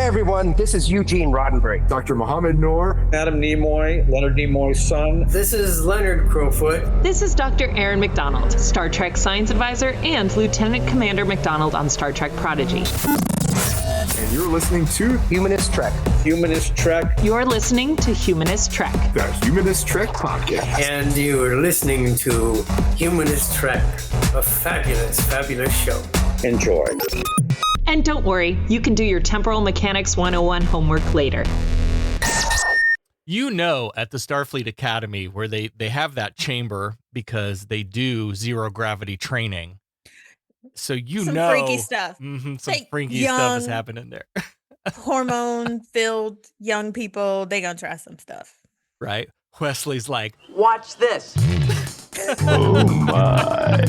everyone, this is Eugene Roddenberry. Dr. Mohammed Noor. Adam Nimoy, Leonard Nimoy's son. This is Leonard Crowfoot. This is Dr. Aaron McDonald, Star Trek Science Advisor and Lieutenant Commander McDonald on Star Trek Prodigy. And you're listening to Humanist Trek. Humanist Trek. You're listening to Humanist Trek. the Humanist Trek podcast. And you're listening to Humanist Trek, a fabulous, fabulous show. Enjoy. And don't worry, you can do your Temporal Mechanics 101 homework later. You know, at the Starfleet Academy, where they have that chamber because they do zero gravity training. So some freaky stuff. Some like freaky young, stuff is happening there. Hormone-filled young people, they gonna try some stuff. Right? Wesley's like, watch this. Oh my.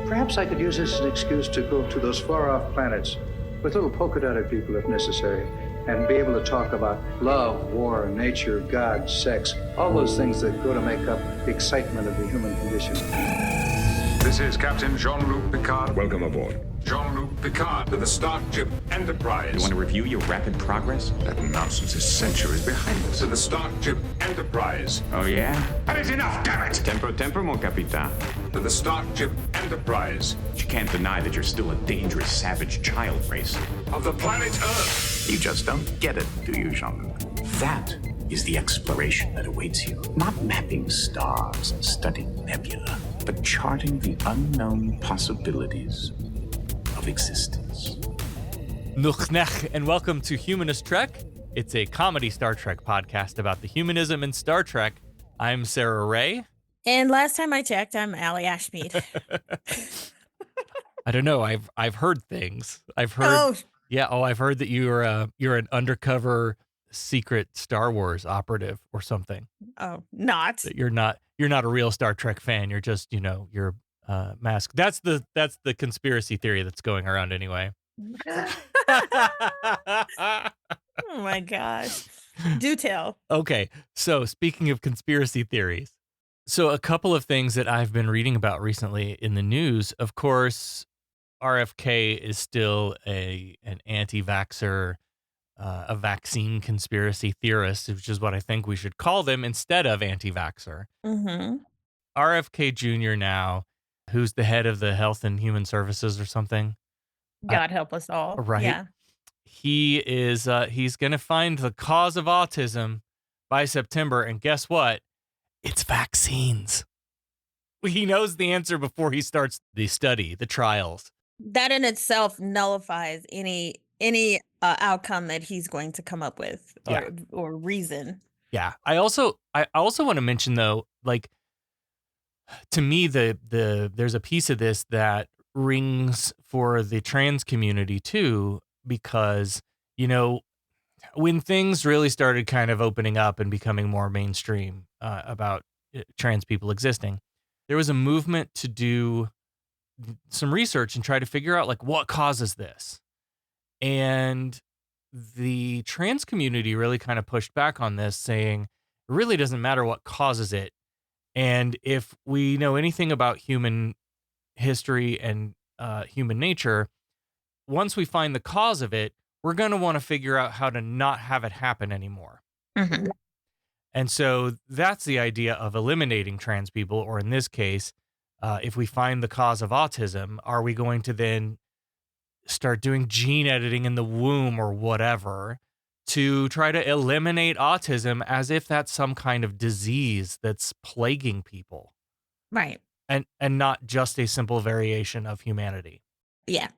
Perhaps I could use this as an excuse to go to those far-off planets with little polka-dotted people if necessary, and be able to talk about love, war, nature, God, sex, all those things that go to make up the excitement of the human condition. This is Captain Jean-Luc Picard. Welcome aboard. Jean-Luc Picard to the Starship Enterprise. You want to review your rapid progress? That nonsense is centuries behind us. To the Starship Enterprise. Oh, yeah? That is enough, damn it! Tempo, mon capitan. To the Starship Enterprise. But you can't deny that you're still a dangerous, savage child race. Of the planet Earth. You just don't get it, do you, Jean-Luc? That is the exploration that awaits you. Not mapping stars and studying nebula, but charting the unknown possibilities of existence. Nuchnech, and welcome to Humanist Trek. It's a comedy Star Trek podcast about the humanism in Star Trek. I'm Sarah Ray. And last time I checked, I'm Allie Ashmead. I don't know. I've heard things. I've heard. Oh. Yeah. Oh, I've heard that you're an undercover secret Star Wars operative or something. Oh, not. That you're not a real Star Trek fan. You're just, you're masked. That's the conspiracy theory that's going around anyway. Oh my gosh. Do tell. Okay. So speaking of conspiracy theories, so a couple of things that I've been reading about recently in the news, of course, RFK is still an anti-vaxxer, a vaccine conspiracy theorist, which is what I think we should call them instead of anti-vaxxer. Mm-hmm. RFK Jr. now, who's the head of the Health and Human Services or something. God help us all. Right. Yeah. He is, he's going to find the cause of autism by September. And guess what? It's vaccines. He knows the answer before he starts the study, the trials. That in itself nullifies any outcome that he's going to come up with or reason. Yeah. I also want to mention though, like, to me, there's a piece of this that rings for the trans community too, because, when things really started kind of opening up and becoming more mainstream about trans people existing, there was a movement to do some research and try to figure out like what causes this. And the trans community really kind of pushed back on this, saying it really doesn't matter what causes it. And if we know anything about human history and human nature, once we find the cause of it, we're going to want to figure out how to not have it happen anymore. Mm-hmm. And so that's the idea of eliminating trans people, or in this case, if we find the cause of autism, are we going to then start doing gene editing in the womb or whatever to try to eliminate autism as if that's some kind of disease that's plaguing people? Right. And not just a simple variation of humanity. Yeah.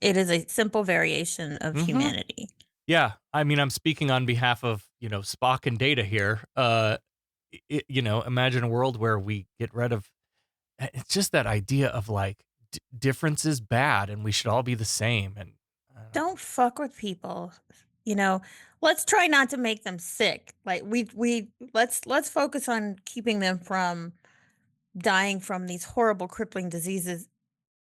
It is a simple variation of humanity. Yeah. I mean, I'm speaking on behalf of, Spock and Data here. Imagine a world where we get rid of, it's just that idea of like difference is bad and we should all be the same. And don't fuck with people. Let's try not to make them sick. Like let's focus on keeping them from dying from these horrible crippling diseases,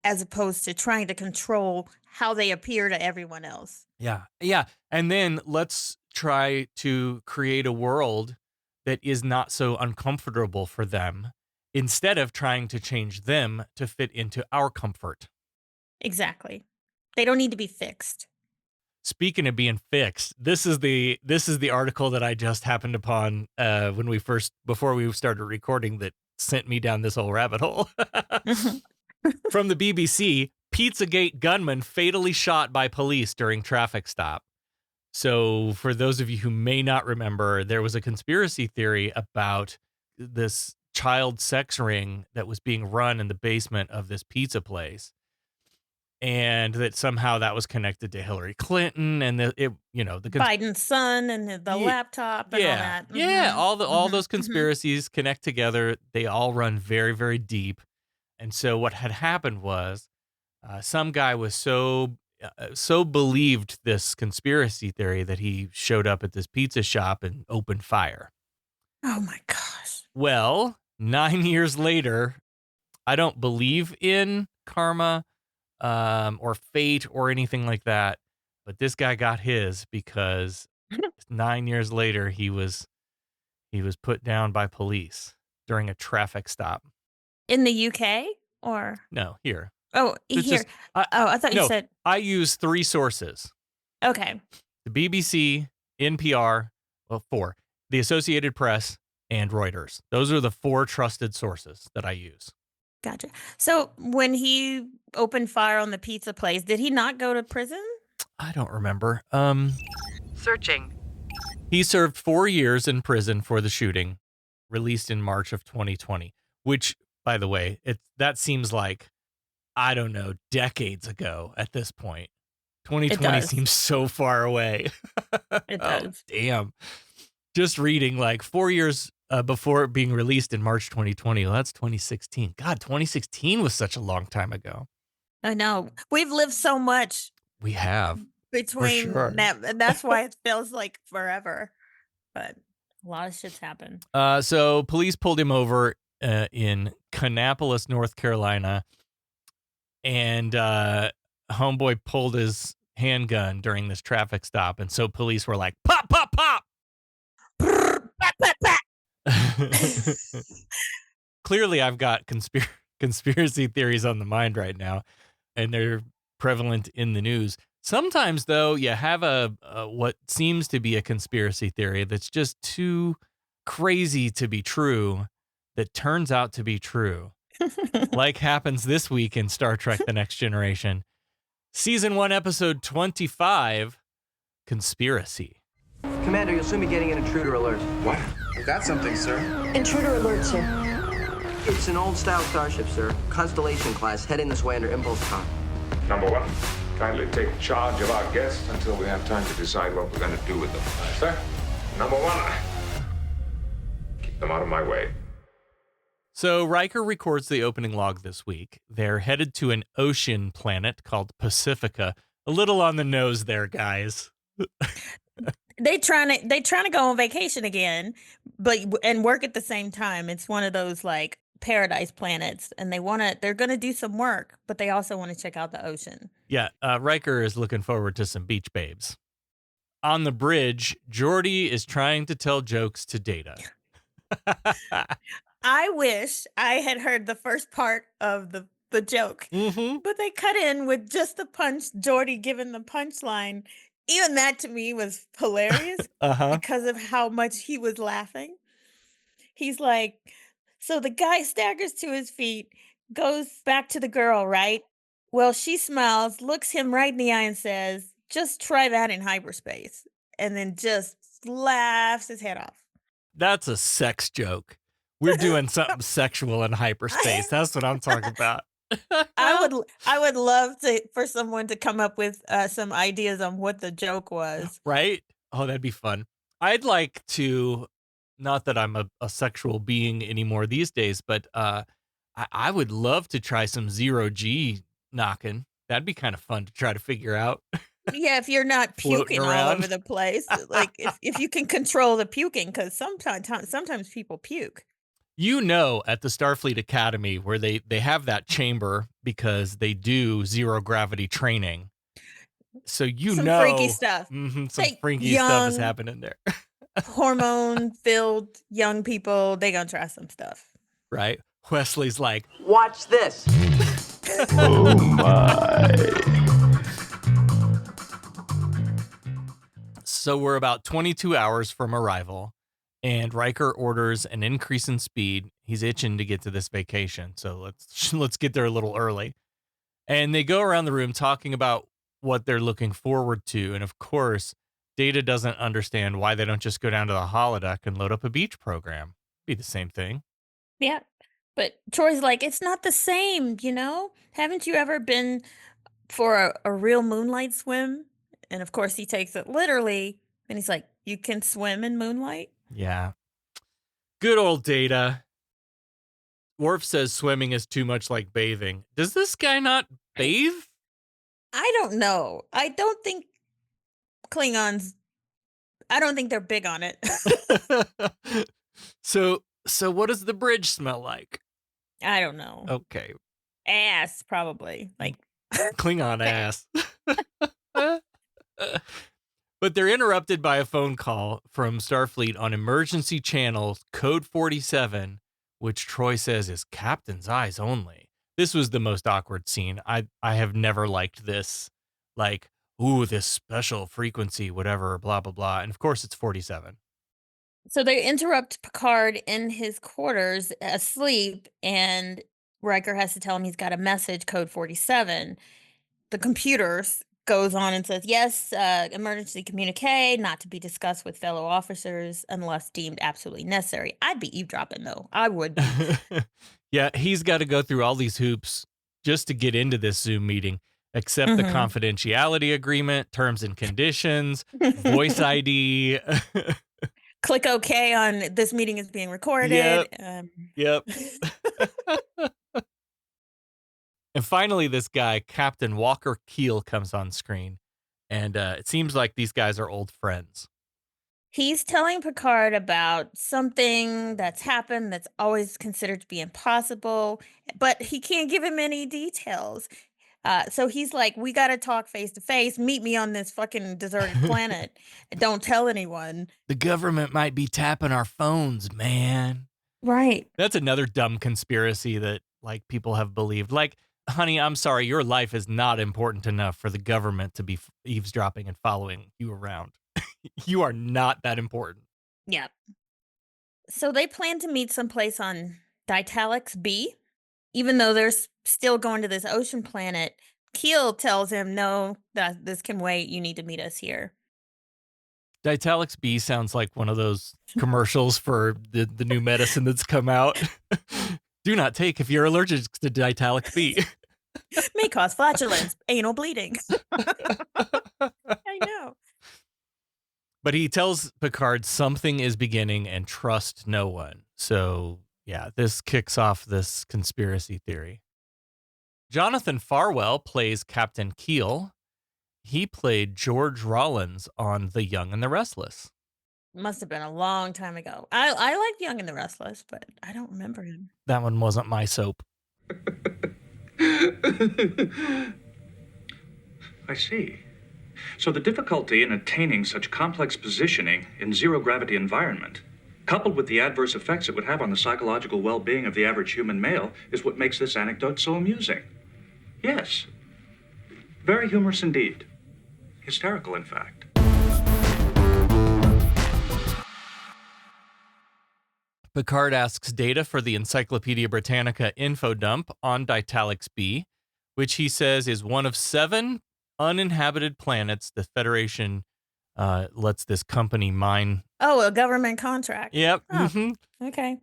as opposed to trying to control how they appear to everyone else. Yeah. Yeah. And then let's try to create a world that is not so uncomfortable for them instead of trying to change them to fit into our comfort. Exactly. They don't need to be fixed. Speaking of being fixed, this is the article that I just happened upon before we started recording that sent me down this whole rabbit hole. From the BBC, Pizzagate gunman fatally shot by police during traffic stop. So for those of you who may not remember, there was a conspiracy theory about this child sex ring that was being run in the basement of this pizza place. And that somehow that was connected to Hillary Clinton and Biden's son and the laptop and all that. Yeah, all those conspiracies connect together. They all run very, very deep. And so what had happened was some guy was so believed this conspiracy theory that he showed up at this pizza shop and opened fire. Oh my gosh. Well, 9 years later, I don't believe in karma or fate or anything like that, but this guy got his because 9 years later he was put down by police during a traffic stop. In the UK or? No, here. Oh, here. I thought you said. I use 3 sources. Okay. The BBC, NPR, 4, the Associated Press, and Reuters. Those are the 4 trusted sources that I use. Gotcha. So when he opened fire on the pizza place, did he not go to prison? I don't remember. Searching. He served 4 years in prison for the shooting, released in March of 2020, which, by the way, that seems like, I don't know, decades ago at this point. 2020 seems so far away. It does. Damn. Just reading 4 years before being released in March 2020. Well, that's 2016. God, 2016 was such a long time ago. I know. We've lived so much. We have. Between sure. That's why it feels like forever. But a lot of shit's happened. So police pulled him over in Kannapolis, North Carolina. And homeboy pulled his handgun during this traffic stop. And so police were like, pop, pop, pop. Clearly, I've got conspiracy theories on the mind right now, and they're prevalent in the news. Sometimes, though, you have a what seems to be a conspiracy theory that's just too crazy to be true that turns out to be true. Like happens this week in Star Trek The Next Generation. Season 1, Episode 25, Conspiracy. Commander, you'll soon be getting an intruder alert. What? Is that something, sir? Intruder alert, sir. It's an old-style starship, sir. Constellation class, heading this way under impulse com. Number 1, kindly take charge of our guests until we have time to decide what we're going to do with them. Sir, number 1, keep them out of my way. So Riker records the opening log this week. They're headed to an ocean planet called Pacifica. A little on the nose there, guys. They trying to go on vacation again, and work at the same time. It's one of those paradise planets, and they're gonna do some work, but they also want to check out the ocean. Yeah, Riker is looking forward to some beach babes. On the bridge, Geordi is trying to tell jokes to Data. I wish I had heard the first part of the joke, but they cut in with just the punch. Geordi giving the punchline. Even that to me was hilarious because of how much he was laughing. He's like, so the guy staggers to his feet, goes back to the girl, right? Well, she smiles, looks him right in the eye and says, just try that in hyperspace. And then just laughs his head off. That's a sex joke. We're doing something sexual in hyperspace. That's what I'm talking about. I would love for someone to come up with some ideas on what the joke was. Right? Oh, that'd be fun. I'd like to, not that I'm a sexual being anymore these days, but I would love to try some 0G knocking. That'd be kind of fun to try to figure out. Yeah, if you're not puking all over the place, if you can control the puking, because sometimes people puke. At the Starfleet Academy where they have that chamber because they do zero gravity training. So some freaky stuff. Some freaky stuff is happening there. Hormone-filled young people, they gonna try some stuff. Right. Wesley's like, Watch this. Oh my. so we're about 22 hours from arrival, and Riker orders an increase in speed. He's itching to get to this vacation, so let's get there a little early. And they go around the room talking about what they're looking forward to. And of course, Data doesn't understand why they don't just go down to the holodeck and load up a beach program. Be the same thing. Yeah. But Troy's like, it's not the same, you know? Haven't you ever been for a real moonlight swim? And of course, he takes it literally. And he's like, you can swim in moonlight? Yeah. Good old Data. Worf says swimming is too much like bathing. Does this guy not bathe? I don't know. I don't think Klingons, I don't think they're big on it. So what does the bridge smell like? I don't know. Okay. Ass, probably. Like Klingon ass. But they're interrupted by a phone call from Starfleet on emergency channel code 47, which Troy says is captain's eyes only. This was the most awkward scene. I have never liked this. Like, ooh, this special frequency, whatever, blah, blah, blah. And of course it's 47. So they interrupt Picard in his quarters asleep, and Riker has to tell him he's got a message, code 47. The computer goes on and says, yes, emergency communique, not to be discussed with fellow officers unless deemed absolutely necessary. I'd be eavesdropping, though. I would be. Yeah, he's got to go through all these hoops just to get into this Zoom meeting, accept the confidentiality agreement, terms and conditions, voice ID. Click OK on this meeting is being recorded. Yep. And finally, this guy, Captain Walker Keel, comes on screen. And it seems like these guys are old friends. He's telling Picard about something that's happened that's always considered to be impossible, but he can't give him any details. So he's like, we got to talk face to face. Meet me on this fucking deserted planet. And don't tell anyone. The government might be tapping our phones, man. Right. That's another dumb conspiracy that like people have believed. Like, honey, I'm sorry, your life is not important enough for the government to be eavesdropping and following you around. You are not that important. Yeah. So they plan to meet someplace on Ditalics B. Even though they're still going to this ocean planet, Keel tells him, no, that this can wait. You need to meet us here. Ditalics B sounds like one of those commercials for the new medicine that's come out. Do not take if you're allergic to Ditalics B. May cause flatulence, anal bleeding. I know. But he tells Picard something is beginning and trust no one. So, yeah, this kicks off this conspiracy theory. Jonathan Farwell plays Captain Keel. He played George Rollins on The Young and the Restless. Must have been a long time ago. I liked Young and the Restless, but I don't remember him. That one wasn't my soap. I see. So the difficulty in attaining such complex positioning in zero-gravity environment, coupled with the adverse effects it would have on the psychological well-being of the average human male, is what makes this anecdote so amusing. Yes. Very humorous indeed. Hysterical, in fact. Picard asks Data for the Encyclopedia Britannica info dump on Ditalics B, which he says is one of 7 uninhabited planets the Federation lets this company mine. Oh, a government contract. Yep. Oh, okay.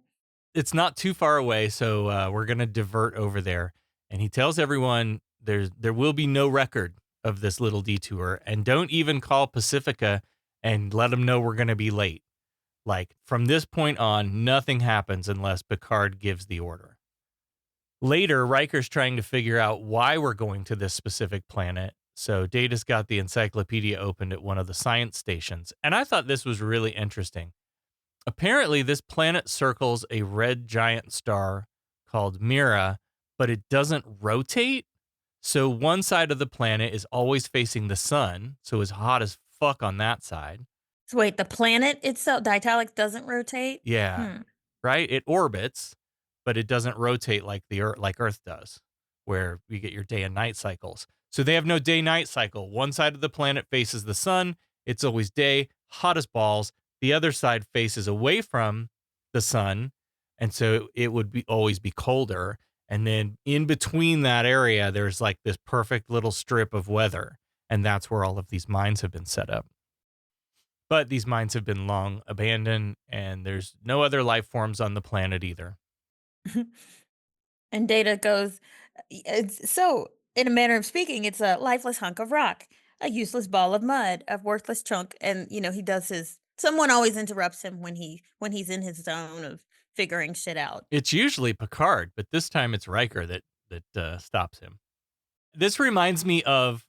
It's not too far away, so we're going to divert over there. And he tells everyone there will be no record of this little detour, and don't even call Pacifica and let them know we're going to be late. Like, from this point on, nothing happens unless Picard gives the order. Later, Riker's trying to figure out why we're going to this specific planet. So Data's got the encyclopedia opened at one of the science stations. And I thought this was really interesting. Apparently, this planet circles a red giant star called Mira, but it doesn't rotate. So one side of the planet is always facing the sun, so it's hot as fuck on that side. So wait, the planet itself, Ditalics, doesn't rotate? Yeah, right? It orbits, but it doesn't rotate like Earth does, where you get your day and night cycles. So they have no day-night cycle. One side of the planet faces the sun. It's always day, hot as balls. The other side faces away from the sun, and so it would always be colder. And then in between that area, there's like this perfect little strip of weather, and that's where all of these mines have been set up. But these mines have been long abandoned, and there's no other life forms on the planet either. And Data goes, so in a manner of speaking, it's a lifeless hunk of rock, a useless ball of mud, a worthless chunk. And, he does someone always interrupts him when he's in his zone of figuring shit out. It's usually Picard, but this time it's Riker that stops him. This reminds me of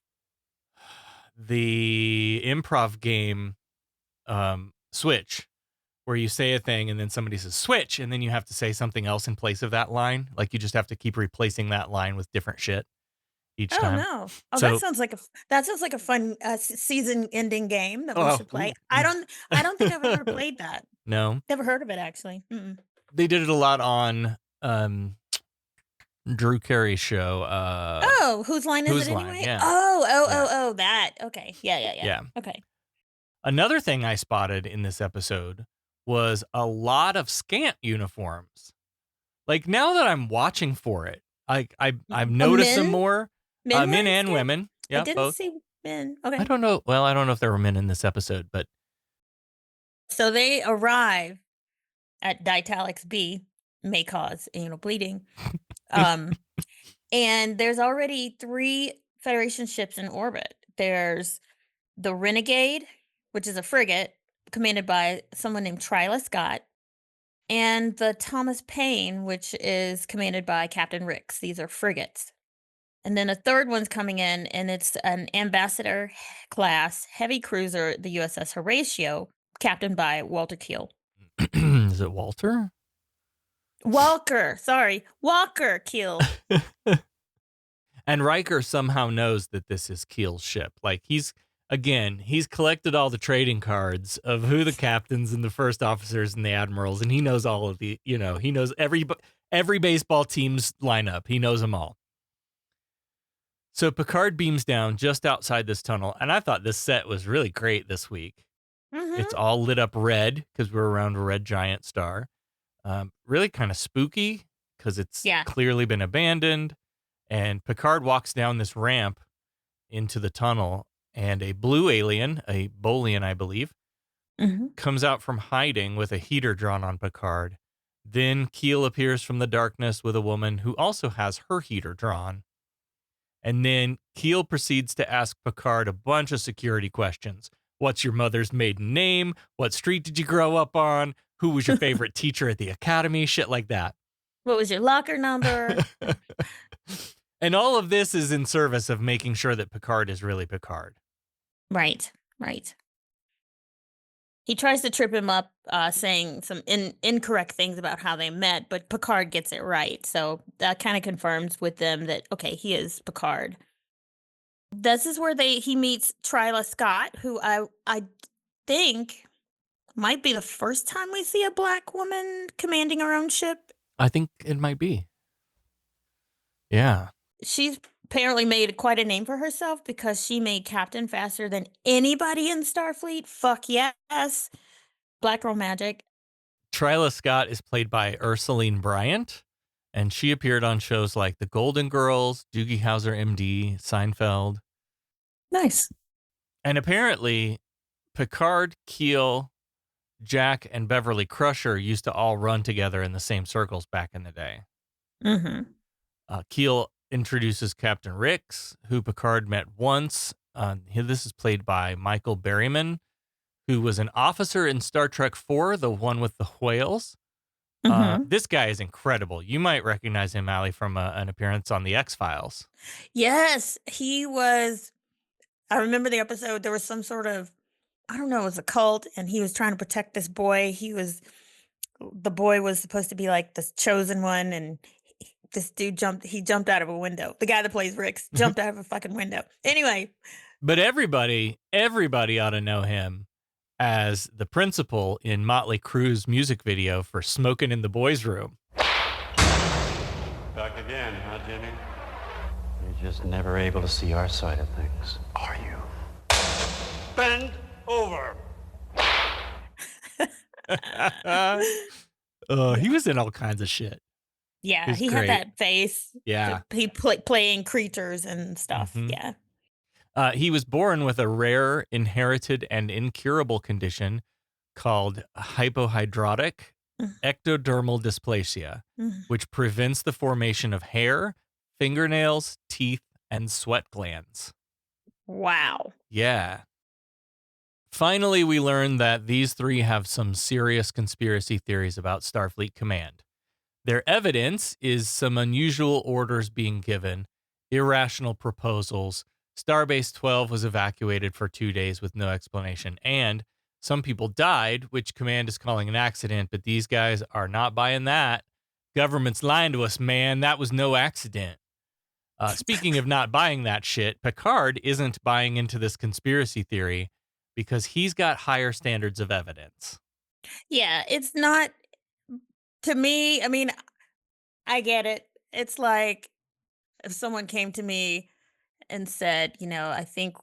the improv game Switch, where you say a thing and then somebody says switch, and then you have to say something else in place of that line. Like you just have to keep replacing that line with different shit each time. Oh no! Oh, So- that sounds like a fun season-ending game that we should play. ooh. I don't think I've ever played that. No, Never heard of it actually. Mm-mm. they did it a lot on Drew Carey's show. Oh, whose line is Whose it Line, anyway? yeah. Oh, that. Okay, yeah. Yeah. Okay. Another thing I spotted in this episode was a lot of scant uniforms. Like now that I'm watching for it, I've noticed some men? more Men, men wearing and scant? women. Yeah, I didn't both. see men. Okay. I don't know. Well, I don't know if there were men in this episode, but So they arrive at Ditalix B, may cause anal bleeding. And there's already 3 Federation ships in orbit. There's the Renegade, which is a frigate commanded by someone named Twyla Scott, and the Thomas Paine, which is commanded by Captain Ricks. These are frigates. And then a third one's coming in, and it's an Ambassador class heavy cruiser, the USS Horatio, captained by Walter Keel. is it Walter? Walker Keel. And Riker somehow knows that this is Keel's ship. Like he's collected all the trading cards of who the captains and the first officers and the admirals, and he knows all of the, he knows every baseball team's lineup. He knows them all. So Picard beams down just outside this tunnel, and I thought this set was really great this week. Mhm. It's all lit up red because we're around a red giant star. Really kind of spooky because it's clearly been abandoned. And Picard walks down this ramp into the tunnel, and a blue alien, a Bolian, I believe, comes out from hiding with a heater drawn on Picard. Then Keel appears from the darkness with a woman who also has her heater drawn. And then Keel proceeds to ask Picard a bunch of security questions. What's your mother's maiden name? What street did you grow up on? Who was your favorite teacher at the academy? Shit like that. What was your locker number? And all of this is in service of making sure that Picard is really Picard. Right. He tries to trip him up, saying some incorrect things about how they met, but Picard gets it right. So that kind of confirms with them that, okay, he is Picard. This is where he meets Twyla Scott, who I think might be the first time we see a black woman commanding her own ship. I think it might be. Yeah. She's apparently made quite a name for herself because she made captain faster than anybody in Starfleet. Fuck yes. Black girl magic. Twyla Scott is played by Ursuline Bryant, and she appeared on shows like The Golden Girls, Doogie Howser MD, Seinfeld. Nice. And apparently, Picard, Keel, Jack, and Beverly Crusher used to all run together in the same circles back in the day. Mm-hmm. Keel introduces Captain Ricks, who Picard met once. This is played by Michael Berryman, who was an officer in Star Trek IV, the one with the whales. This guy is incredible. You might recognize him, Allie, from an appearance on The X-Files. Yes, he was. I remember the episode. There was some sort of, I don't know, it was a cult, and he was trying to protect this boy. The boy was supposed to be like the chosen one, and this dude jumped out of a window. The guy that plays Ricks jumped out of a fucking window. Anyway. But everybody ought to know him as the principal in Motley Crue's music video for Smokin' in the Boys' Room. Back again, huh, Jimmy? You're just never able to see our side of things, are you? Bend over. He was in all kinds of shit. Yeah, He's he great. had that face. Yeah. He playing creatures and stuff. Mhm. Yeah. He was born with a rare, inherited, and incurable condition called hypohydrotic ectodermal dysplasia, which prevents the formation of hair, fingernails, teeth, and sweat glands. Wow. Yeah. Finally, we learn that these three have some serious conspiracy theories about Starfleet Command. Their evidence is some unusual orders being given, irrational proposals, Starbase 12 was evacuated for 2 days with no explanation, and some people died, which Command is calling an accident, but these guys are not buying that. Government's lying to us, man. That was no accident. Speaking of not buying that shit, Picard isn't buying into this conspiracy theory because he's got higher standards of evidence. Yeah, it's not to me. I mean, I get it. It's like if someone came to me and said, I think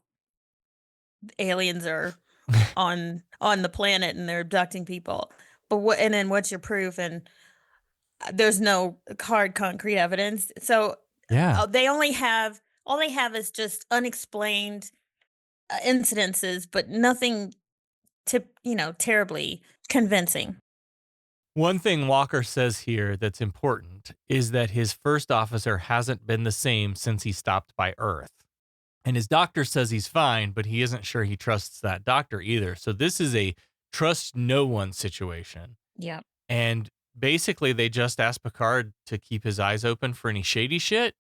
aliens are on the planet and they're abducting people. But what's your proof? And there's no hard concrete evidence. So Yeah. all they have is just unexplained incidences, but nothing terribly convincing. One thing Walker says here that's important is that his first officer hasn't been the same since he stopped by Earth. And his doctor says he's fine, but he isn't sure he trusts that doctor either. So this is a trust no one situation. Yeah. And basically they just asked Picard to keep his eyes open for any shady shit,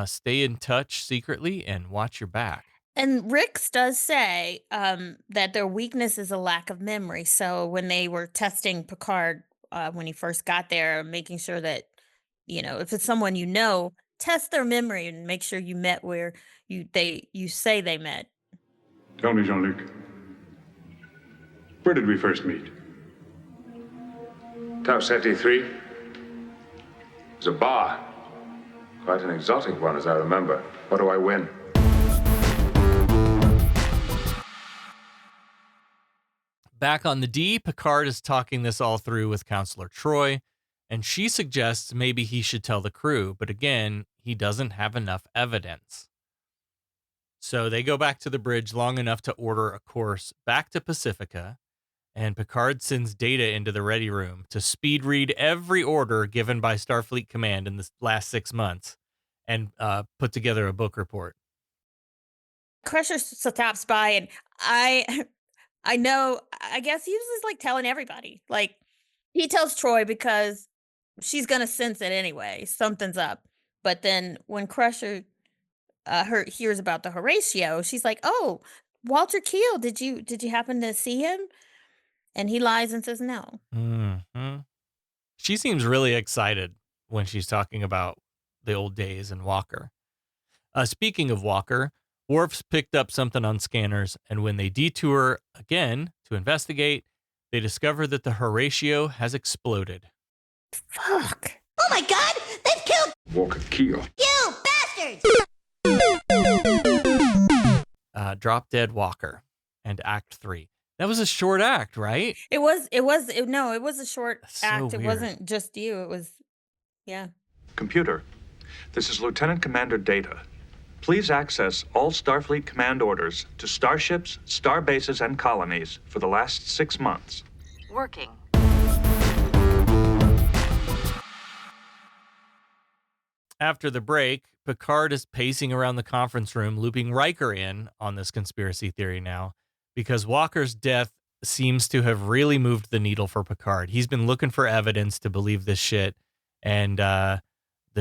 stay in touch secretly, and watch your back. And Rix does say that their weakness is a lack of memory. So when they were testing Picard when he first got there, making sure that, if it's someone test their memory and make sure you met where you say they met. Tell me, Jean-Luc, where did we first meet? Tau Ceti 3. It was a bar. Quite an exotic one, as I remember. What do I win? Back on the D, Picard is talking this all through with Counselor Troy, and she suggests maybe he should tell the crew, but again, he doesn't have enough evidence. So they go back to the bridge long enough to order a course back to Pacifica, and Picard sends Data into the ready room to speed read every order given by Starfleet Command in the last 6 months and put together a book report. Crusher stops by, and I know, I guess he was just like telling everybody. Like, he tells Troy because she's going to sense it anyway. Something's up. But then when Crusher hears about the Horatio, she's like, "Oh, Walter Keel, did you happen to see him?" And he lies and says no. Mm-hmm. She seems really excited when she's talking about the old days and Walker. Speaking of Walker, Worf's picked up something on scanners, and when they detour again to investigate, they discover that the Horatio has exploded. Fuck. Oh my god! They've killed Walker Keel. you bastards! Drop Dead Walker and Act 3. That was a short act, right? It was a short act. It weird. wasn't just you. It was, yeah. Computer, this is Lieutenant Commander Data. Please access all Starfleet Command orders to starships, starbases, and colonies for the last 6 months. Working. After the break, Picard is pacing around the conference room, looping Riker in on this conspiracy theory now, because Walker's death seems to have really moved the needle for Picard. He's been looking for evidence to believe this shit, and the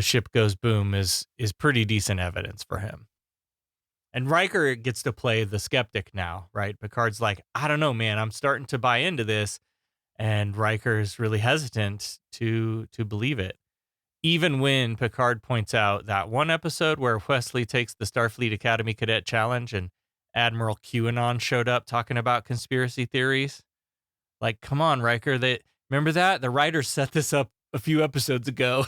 ship goes boom is pretty decent evidence for him. And Riker gets to play the skeptic now, right? Picard's like, I don't know, man, I'm starting to buy into this. And Riker's really hesitant to believe it. Even when Picard points out that one episode where Wesley takes the Starfleet Academy Cadet Challenge and Admiral Qanon showed up talking about conspiracy theories. Like, come on, Riker. Remember that? The writers set this up a few episodes ago.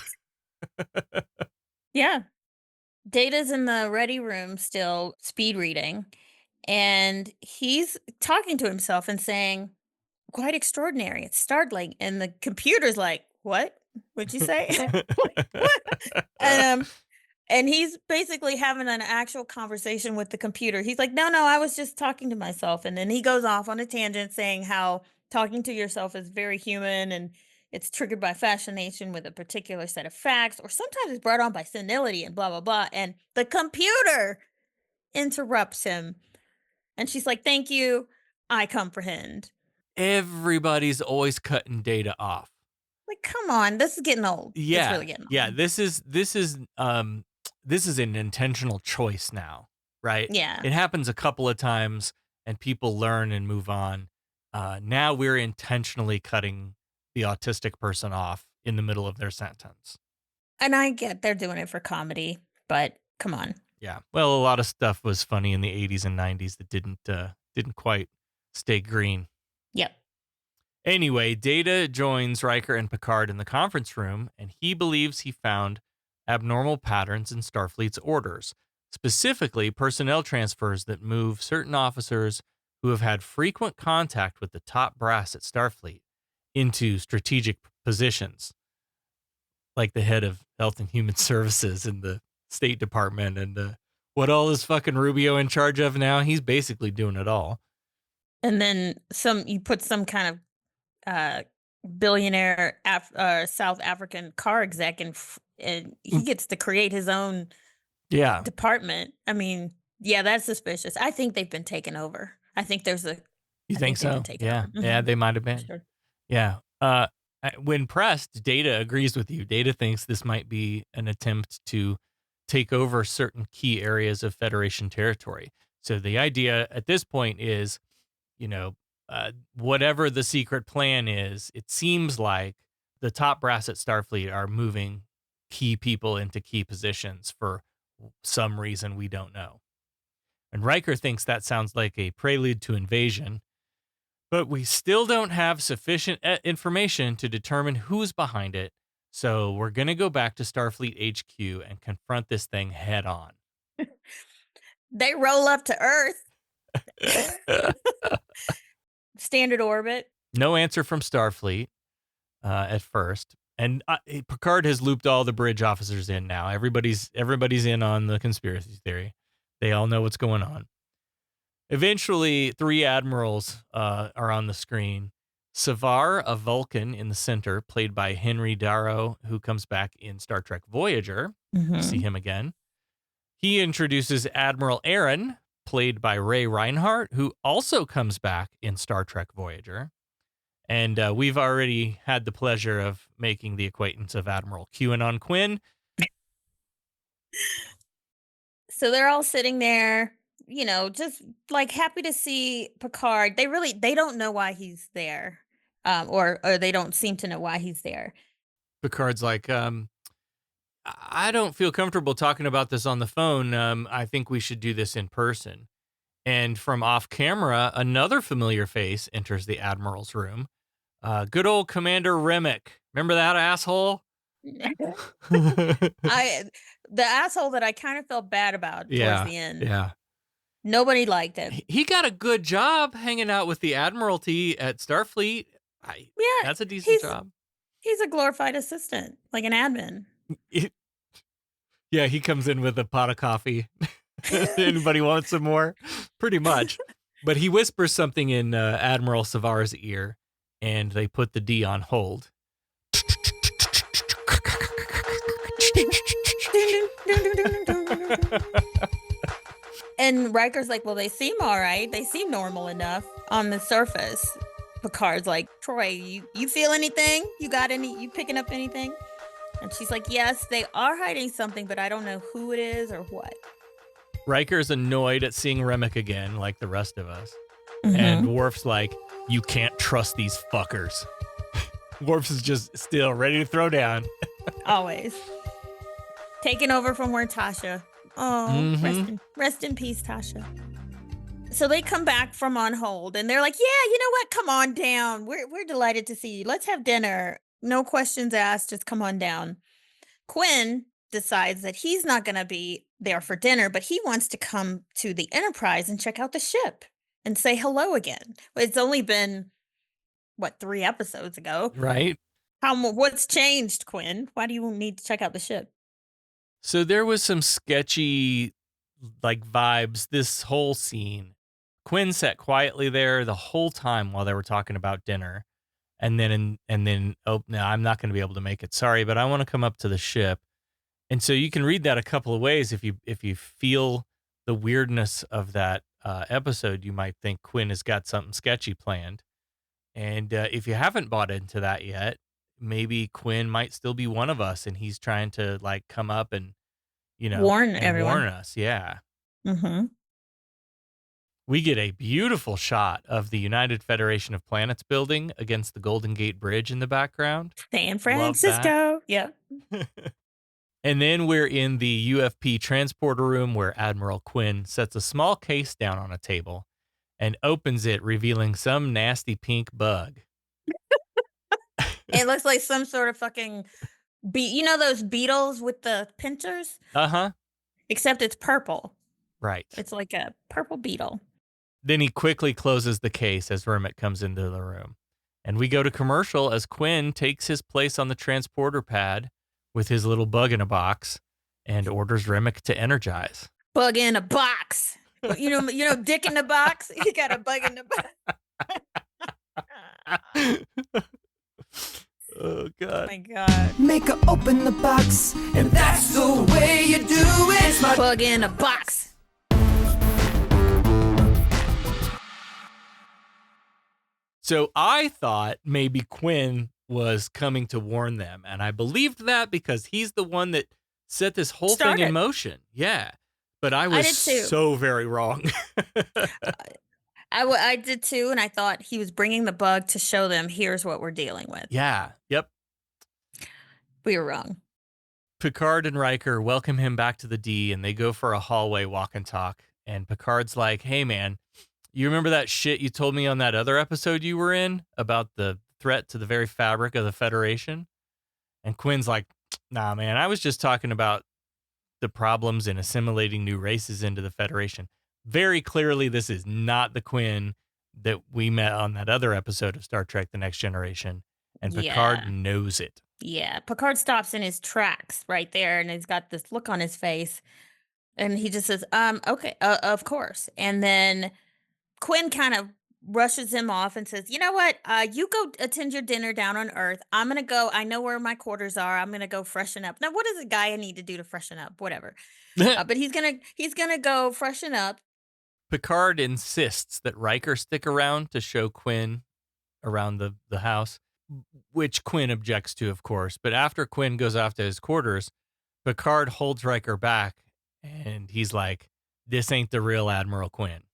Yeah. Data's in the ready room still speed reading, and he's talking to himself and saying, quite extraordinary. It's startling. And the computer's like, what? What'd you say? What? And he's basically having an actual conversation with the computer. He's like, no, I was just talking to myself. And then he goes off on a tangent saying how talking to yourself is very human and it's triggered by fascination with a particular set of facts, or sometimes it's brought on by senility and blah, blah, blah. And the computer interrupts him. And she's like, thank you. I comprehend. Everybody's always cutting Data off. Like, come on, this is getting old. Yeah. It's really getting old. Yeah, this is an intentional choice now, right? Yeah. It happens a couple of times and people learn and move on. Now we're intentionally cutting the autistic person off in the middle of their sentence. And I get they're doing it for comedy, but come on. Yeah. Well, a lot of stuff was funny in the 80s and 90s that didn't quite stay green. Yep. Anyway, Data joins Riker and Picard in the conference room, and he believes he found abnormal patterns in Starfleet's orders, specifically personnel transfers that move certain officers who have had frequent contact with the top brass at Starfleet into strategic positions, like the head of Health and Human Services in the State Department, and what all is fucking Rubio in charge of now? He's basically doing it all. And then you put some kind of billionaire South African car exec and he gets to create his own department. I mean, yeah, that's suspicious. I think they've been taken over. I think there's a. You think so? Yeah. Mm-hmm. Yeah, they might have been. Sure. Yeah. When pressed, Data agrees with you. Data thinks this might be an attempt to take over certain key areas of Federation territory. So the idea at this point is, whatever the secret plan is, it seems like the top brass at Starfleet are moving key people into key positions for some reason we don't know. And Riker thinks that sounds like a prelude to invasion, but we still don't have sufficient information to determine who's behind it. So we're going to go back to Starfleet HQ and confront this thing head on. They roll up to Earth. Standard orbit. No answer from Starfleet at first. And Picard has looped all the bridge officers in now. Everybody's in on the conspiracy theory. They all know what's going on. Eventually, 3 admirals are on the screen. Savar, a Vulcan in the center, played by Henry Darrow, who comes back in Star Trek Voyager. Mm-hmm. See him again. He introduces Admiral Aaron, played by Ray Reinhardt, who also comes back in Star Trek Voyager. And we've already had the pleasure of making the acquaintance of Admiral Qanon Quinn. So they're all sitting there, just like happy to see Picard. They don't know why he's there, or they don't seem to know why he's there. Picard's like, I don't feel comfortable talking about this on the phone. I think we should do this in person. And from off camera, another familiar face enters the Admiral's room. Good old Commander Remmick. Remember that asshole? The asshole that I kind of felt bad about towards the end. Yeah. Nobody liked him. He got a good job hanging out with the Admiralty at Starfleet. That's a decent job. He's a glorified assistant, like an admin. Yeah, he comes in with a pot of coffee. Anybody want some more? Pretty much. But he whispers something in Admiral Savar's ear, and they put the D on hold. And Riker's like, well, they seem all right. They seem normal enough on the surface. Picard's like, Troy, you feel anything? You picking up anything? And she's like, yes, they are hiding something, but I don't know who it is or what. Riker's annoyed at seeing Remmick again, like the rest of us. Mm-hmm. And Worf's like, you can't trust these fuckers. Worf is just still ready to throw down. Always. Taking over from where Tasha. Oh, Mm-hmm. rest in peace, Tasha. So they come back from on hold and they're like, yeah, you know what? Come on down. We're delighted to see you. Let's have dinner. No questions asked. Just come on down. Quinn decides that he's not going to be there for dinner, but he wants to come to the Enterprise and check out the ship and say hello again. It's only been, 3 episodes ago? Right. What's changed, Quinn? Why do you need to check out the ship? So there was some sketchy vibes this whole scene. Quinn sat quietly there the whole time while they were talking about dinner. And then oh no, I'm not going to be able to make it. Sorry, but I want to come up to the ship. And so you can read that a couple of ways. If you feel the weirdness of that episode, you might think Quinn has got something sketchy planned. And if you haven't bought into that yet, maybe Quinn might still be one of us, and he's trying to come up and Warn everyone. warn us. Yeah. Mm-hmm. We get a beautiful shot of the United Federation of Planets building against the Golden Gate Bridge in the background. San Francisco. Yeah. And then we're in the UFP transporter room where Admiral Quinn sets a small case down on a table and opens it, revealing some nasty pink bug. It looks like some sort of fucking those beetles with the pincers? Uh-huh. Except it's purple. Right. It's like a purple beetle. Then he quickly closes the case as Remmick comes into the room. And we go to commercial as Quinn takes his place on the transporter pad with his little bug in a box and orders Remmick to energize. Bug in a box. You know, dick in the box. You got a bug in the box. Oh, God. Oh, my God. Make her open the box, and that's the way you do it. It's my bug in a box. So I thought maybe Quinn was coming to warn them, and I believed that because he's the one that set this whole thing in motion. Yeah. But I was so very wrong. I did too, and I thought he was bringing the bug to show them, here's what we're dealing with. Yeah. Yep. We were wrong. Picard and Riker welcome him back to the D, and they go for a hallway walk and talk. And Picard's like, hey, man, you remember that shit you told me on that other episode you were in about the threat to the very fabric of the Federation? And Quinn's like, nah, man, I was just talking about the problems in assimilating new races into the Federation. Very clearly, this is not the Quinn that we met on that other episode of Star Trek The Next Generation. And Picard knows it. Yeah. Picard stops in his tracks right there, and he's got this look on his face. And he just says, okay, of course. And then Quinn kind of rushes him off and says, you know what? You go attend your dinner down on Earth. I'm going to go. I know where my quarters are. I'm going to go freshen up. Now, what does a guy need to do to freshen up? Whatever. But he's going to go freshen up. Picard insists that Riker stick around to show Quinn around the house, which Quinn objects to, of course. But after Quinn goes off to his quarters, Picard holds Riker back, and he's like, this ain't the real Admiral Quinn.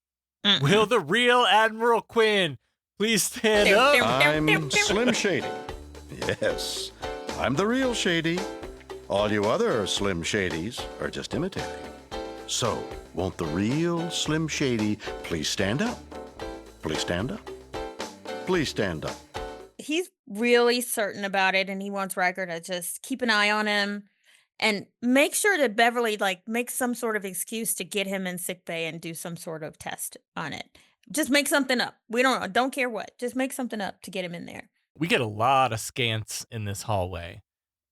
Will the real Admiral Quinn please stand up? I'm Slim Shady. Yes, I'm the real Shady. All you other Slim Shadys are just imitating. So, won't the real Slim Shady please stand up? Please stand up. Please stand up. He's really certain about it, and he wants Riker to just keep an eye on him and make sure that Beverly makes some sort of excuse to get him in sickbay and do some sort of test on it. Just make something up. We don't care what. Just make something up to get him in there. We get a lot of scants in this hallway,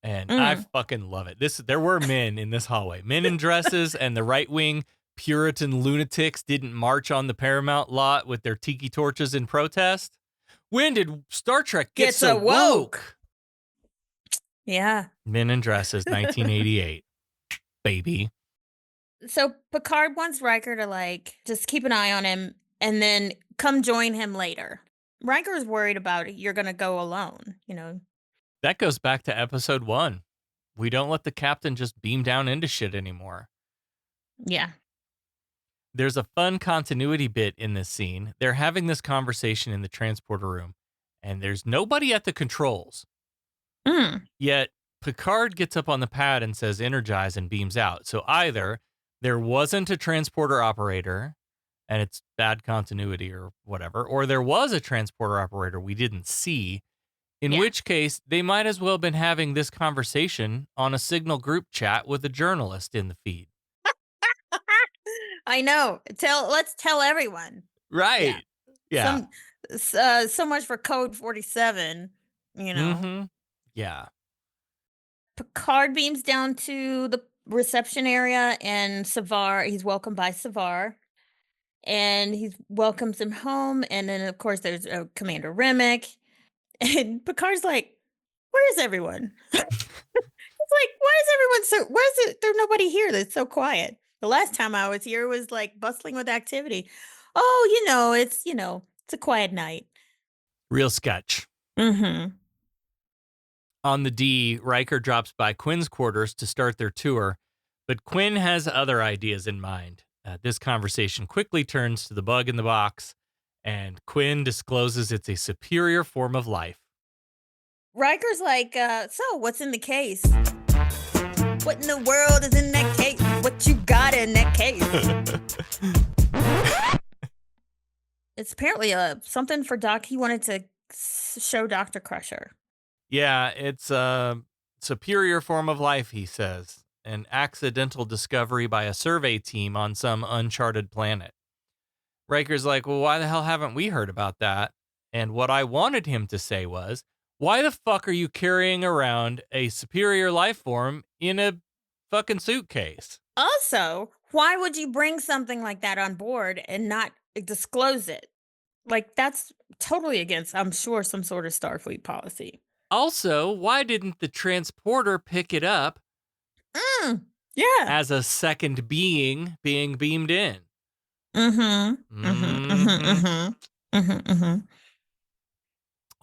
and I fucking love it. There were men in this hallway, men in dresses, and the right-wing Puritan lunatics didn't march on the Paramount lot with their tiki torches in protest. When did Star Trek get so woke? Yeah. Men in dresses, 1988. Baby. So Picard wants Riker to just keep an eye on him and then come join him later. Riker's worried about you're going to go alone, That goes back to episode 1. We don't let the captain just beam down into shit anymore. Yeah. There's a fun continuity bit in this scene. They're having this conversation in the transporter room, and there's nobody at the controls. Yet Picard gets up on the pad and says energize and beams out. So either there wasn't a transporter operator and it's bad continuity or whatever, or there was a transporter operator we didn't see In which case, they might as well have been having this conversation on a Signal group chat with a journalist in the feed. I know. Let's tell everyone. Right. Yeah. So much for Code 47, you know. Mm-hmm. Yeah. Picard beams down to the reception area, and he's welcomed by Savar, and he welcomes him home. And then, of course, there's Commander Remmick, and Picard's like, "Where is everyone?" It's like, why is there nobody here that's so quiet? The last time I was here was like bustling with activity. Oh, it's a quiet night. Real sketch. Mm-hmm. On the D, Riker drops by Quinn's quarters to start their tour, but Quinn has other ideas in mind. This conversation quickly turns to the bug in the box, and Quinn discloses it's a superior form of life. Riker's like, so what's in the case? What in the world is in that case? What you got in that case? It's apparently something for Doc. He wanted to show Dr. Crusher. Yeah, it's a superior form of life, he says. An accidental discovery by a survey team on some uncharted planet. Riker's like, well, why the hell haven't we heard about that? And what I wanted him to say was, why the fuck are you carrying around a superior life form in a fucking suitcase? Also, why would you bring something like that on board and not disclose it? Like, that's totally against, I'm sure, some sort of Starfleet policy. Also, why didn't the transporter pick it up yeah, as a second being beamed in?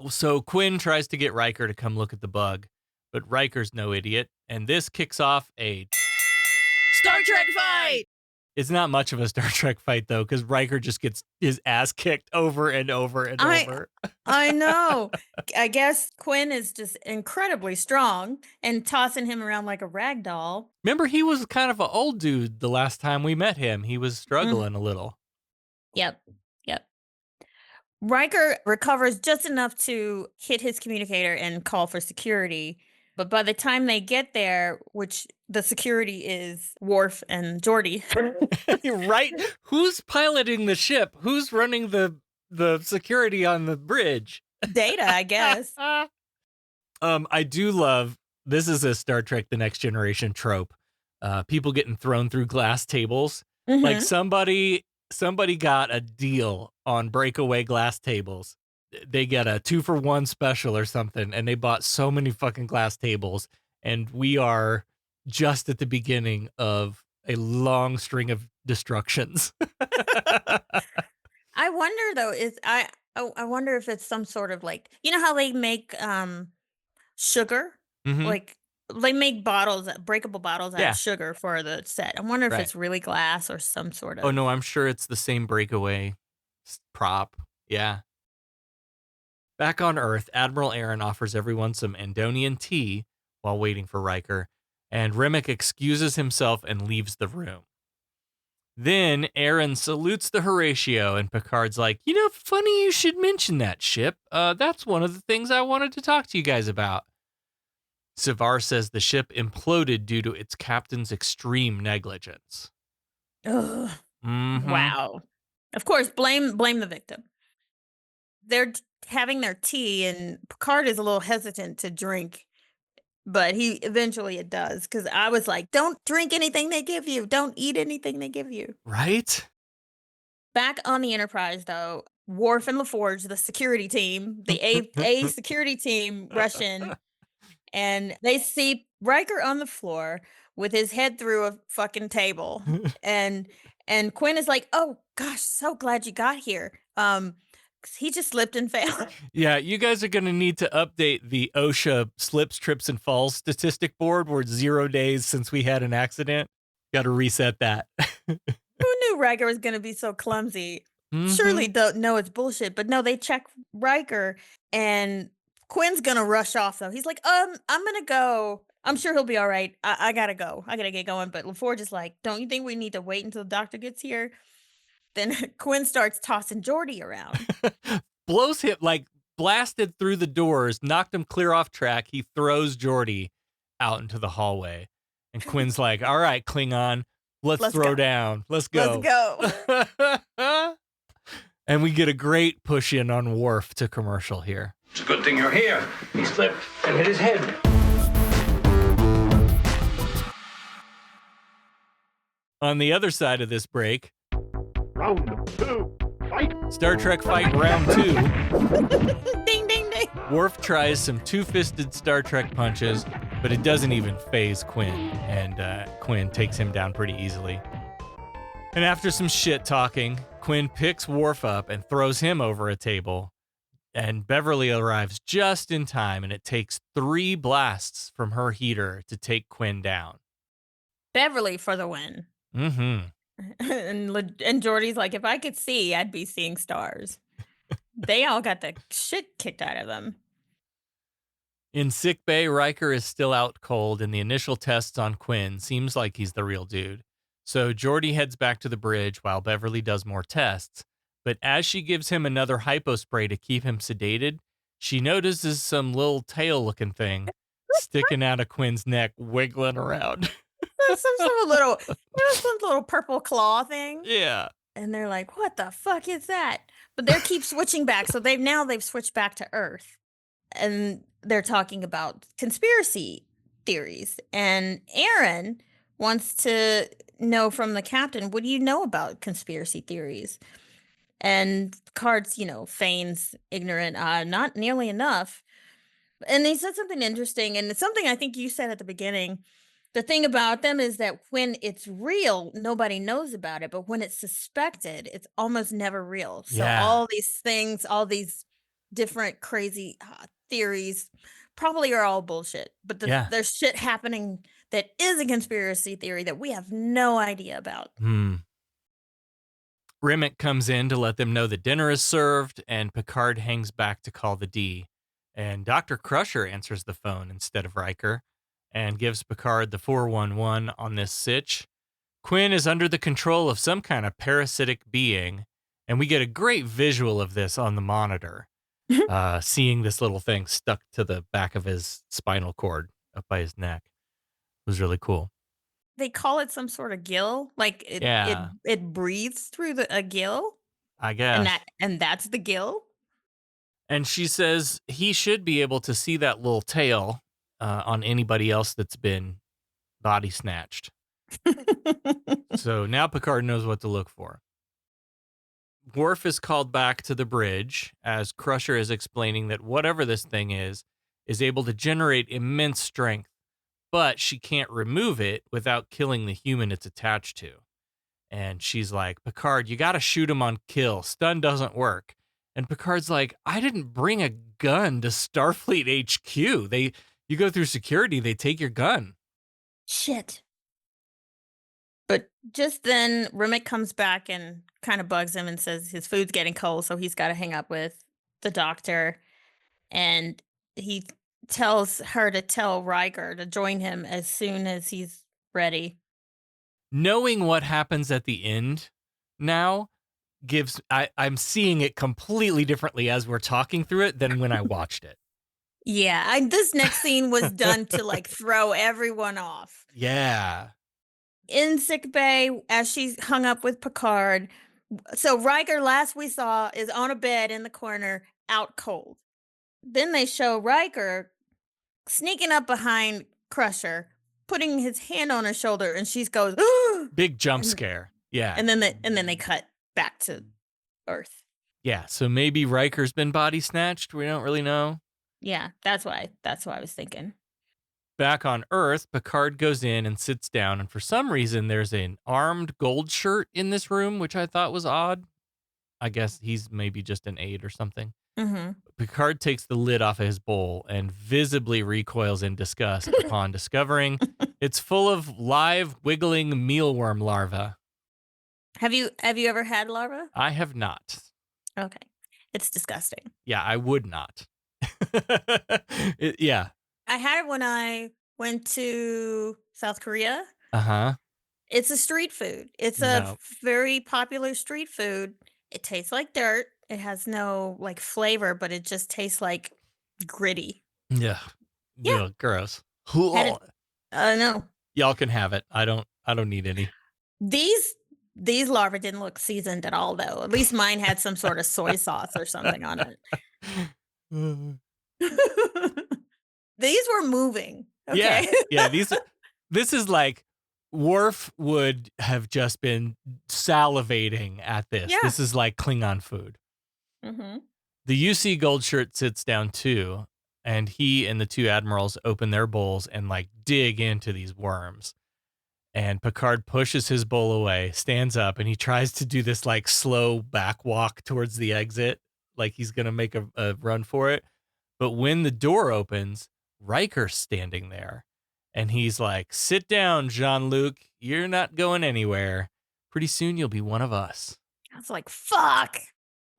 So Quinn tries to get Riker to come look at the bug, but Riker's no idiot, and this kicks off a Star Trek fight! It's not much of a Star Trek fight, though, because Riker just gets his ass kicked over and over and over. I know. I guess Quinn is just incredibly strong and tossing him around like a rag doll. Remember, he was kind of an old dude the last time we met him. He was struggling a little. Yep. Riker recovers just enough to hit his communicator and call for security. But by the time they get there, which the security is Worf and Geordi. Right? Who's piloting the ship? Who's running the security on the bridge? Data, I guess. I do love, this is a Star Trek The Next Generation trope. People getting thrown through glass tables. Mm-hmm. Like somebody got a deal on breakaway glass tables. They get a 2-for-1 special or something, and they bought so many fucking glass tables, and we are just at the beginning of a long string of destructions. I wonder though, I wonder if it's some sort of like, you know how they make sugar? Mm-hmm. Like they make breakable bottles out of sugar for the set. I wonder if it's really glass or some sort of. Oh no, I'm sure it's the same breakaway prop. Yeah. Back on Earth, Admiral Aaron offers everyone some Andonian tea while waiting for Riker, and Remmick excuses himself and leaves the room. Then Aaron salutes the Horatio, and Picard's like, funny you should mention that ship. That's one of the things I wanted to talk to you guys about. Savar says the ship imploded due to its captain's extreme negligence. Ugh. Mm-hmm. Wow. Of course, blame the victim. They're having their tea, and Picard is a little hesitant to drink, but it does, because I was like, don't drink anything they give you. Don't eat anything they give you. Right? Back on the Enterprise, though, Worf and LaForge, the security team, the A security team, rush in, and they see Riker on the floor with his head through a fucking table, and Quinn is like, "Oh gosh, so glad you got here." He just slipped and fell. Yeah, you guys are going to need to update the OSHA slips, trips, and falls statistic board where it's 0 days since we had an accident. Got to reset that. Who knew Riker was going to be so clumsy? Mm-hmm. Surely don't know it's bullshit, but no, they check Riker, and Quinn's going to rush off, though. He's like, I'm going to go. I'm sure he'll be all right. I got to go. I got to get going. But LaForge is like, don't you think we need to wait until the doctor gets here? Then Quinn starts tossing Geordi around. blows blasted through the doors, knocked him clear off track. He throws Geordi out into the hallway. And Quinn's like, all right, Klingon, let's throw down. Let's go. Let's go. And we get a great push in on Worf to commercial here. It's a good thing you're here. He slipped and hit his head. On the other side of this break, Round 2, fight! Star Trek Fight Round 2. Ding, ding, ding. Worf tries some two-fisted Star Trek punches, but it doesn't even faze Quinn, and Quinn takes him down pretty easily. And after some shit talking, Quinn picks Worf up and throws him over a table, and Beverly arrives just in time, and it takes 3 blasts from her heater to take Quinn down. Beverly for the win. Mm-hmm. And Geordi's like, if I could see, I'd be seeing stars. They all got the shit kicked out of them. In sickbay, Riker is still out cold, and the initial tests on Quinn seems like he's the real dude. So Geordi heads back to the bridge while Beverly does more tests. But as she gives him another hypospray to keep him sedated, she notices some little tail-looking thing sticking out of Quinn's neck, wiggling around. some little purple claw thing. Yeah. And they're like, what the fuck is that? But they keep switching back. So they've switched back to Earth. And they're talking about conspiracy theories. And Aaron wants to know from the captain, what do you know about conspiracy theories? And Picard's, feigns ignorant, not nearly enough. And he said something interesting, and it's something I think you said at the beginning. The thing about them is that when it's real, nobody knows about it. But when it's suspected, it's almost never real. So all these things, all these different crazy theories probably are all bullshit. But there's shit happening that is a conspiracy theory that we have no idea about. Remmick comes in to let them know that dinner is served, and Picard hangs back to call the D. And Dr. Crusher answers the phone instead of Riker and gives Picard the 411 on this sitch. Quinn is under the control of some kind of parasitic being, and we get a great visual of this on the monitor, seeing this little thing stuck to the back of his spinal cord up by his neck. It was really cool. They call it some sort of gill, like it breathes through a gill, I guess. And that's the gill. And she says he should be able to see that little tail on anybody else that's been body snatched. So now Picard knows what to look for. Worf is called back to the bridge as Crusher is explaining that whatever this thing is able to generate immense strength, but she can't remove it without killing the human it's attached to. And she's like, Picard, you got to shoot him on kill. Stun doesn't work. And Picard's like, I didn't bring a gun to Starfleet HQ. You go through security, they take your gun. Shit. But just then, Remmick comes back and kind of bugs him and says his food's getting cold, so he's got to hang up with the doctor. And he tells her to tell Riker to join him as soon as he's ready. Knowing what happens at the end now I'm seeing it completely differently as we're talking through it than when I watched it. Yeah, this next scene was done to throw everyone off. Yeah. In sickbay, as she's hung up with Picard, so Riker, last we saw, is on a bed in the corner, out cold. Then they show Riker sneaking up behind Crusher, putting his hand on her shoulder, and she goes, big jump scare. Yeah. And then they cut back to Earth. Yeah, so maybe Riker's been body snatched. We don't really know. Yeah, that's why I was thinking. Back on Earth, Picard goes in and sits down, and for some reason there's an armed gold shirt in this room, which I thought was odd. I guess he's maybe just an aide or something. Mm-hmm. Picard takes the lid off of his bowl and visibly recoils in disgust upon discovering it's full of live, wiggling mealworm larvae. Have you ever had larva? I have not. Okay. It's disgusting. Yeah, I would not. Yeah. I had it when I went to South Korea. Uh-huh. It's a street food. It's a very popular street food. It tastes like dirt. It has no like flavor, but it just tastes like gritty. Yeah. Yeah. Ugh, gross. Had it, no. Y'all can have it. I don't need any. These larvae didn't look seasoned at all, though. At least mine had some sort of soy sauce or something on it. These were moving. Okay. Yeah. This is like Worf would have just been salivating at this. Yeah. This is like Klingon food. Mm-hmm. The UC Goldshirt sits down too, and he and the two admirals open their bowls and like dig into these worms. And Picard pushes his bowl away, stands up, and he tries to do this like slow back walk towards the exit, like he's going to make a run for it. But when the door opens, Riker's standing there. And he's like, sit down, Jean-Luc. You're not going anywhere. Pretty soon you'll be one of us. I was like, fuck.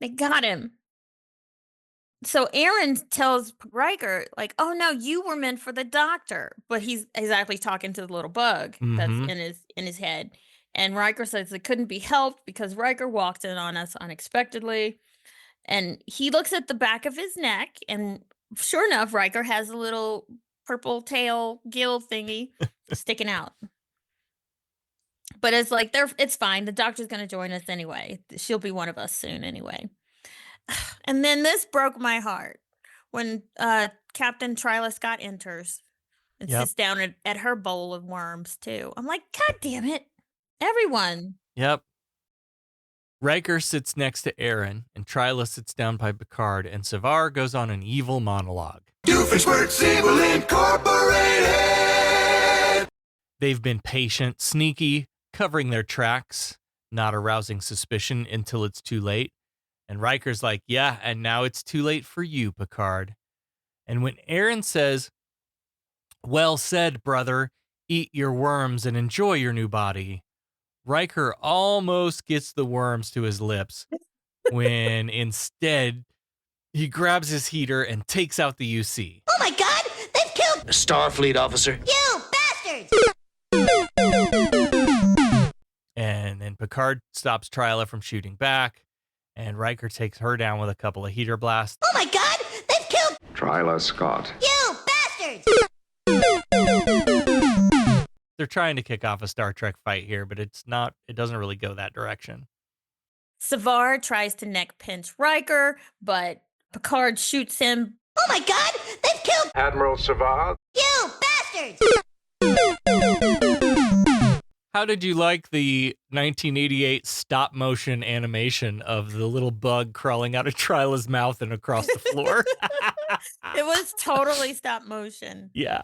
They got him. So Aaron tells Riker, like, oh no, you were meant for the doctor. But he's actually talking to the little bug that's in his head. And Riker says it couldn't be helped because Riker walked in on us unexpectedly. And he looks at the back of his neck, and sure enough, Riker has a little purple tail gill thingy sticking out. But it's like it's fine. The doctor's gonna join us anyway. She'll be one of us soon anyway. And then this broke my heart when Captain Tryla Scott enters and sits down at her bowl of worms too. I'm like, God damn it. Everyone. Yep. Riker sits next to Aaron, and Tryla sits down by Picard, and Savar goes on an evil monologue. Doofenshmirtz Evil Incorporated! They've been patient, sneaky, covering their tracks, not arousing suspicion until it's too late. And Riker's like, yeah, and now it's too late for you, Picard. And when Aaron says, well said, brother, eat your worms and enjoy your new body, Riker almost gets the worms to his lips when instead he grabs his heater and takes out the UC. Oh my god, they've killed Starfleet Officer. you bastards! And then Picard stops Tryla from shooting back, and Riker takes her down with a couple of heater blasts. Oh my god, they've killed Tryla Scott. you bastards! They're trying to kick off a Star Trek fight here, but it doesn't really go that direction. Savar tries to neck pinch Riker, but Picard shoots him. Oh my god, they've killed Admiral Savar. you bastards! How did you like the 1988 stop motion animation of the little bug crawling out of Tryla's mouth and across the floor? It was totally stop motion. Yeah.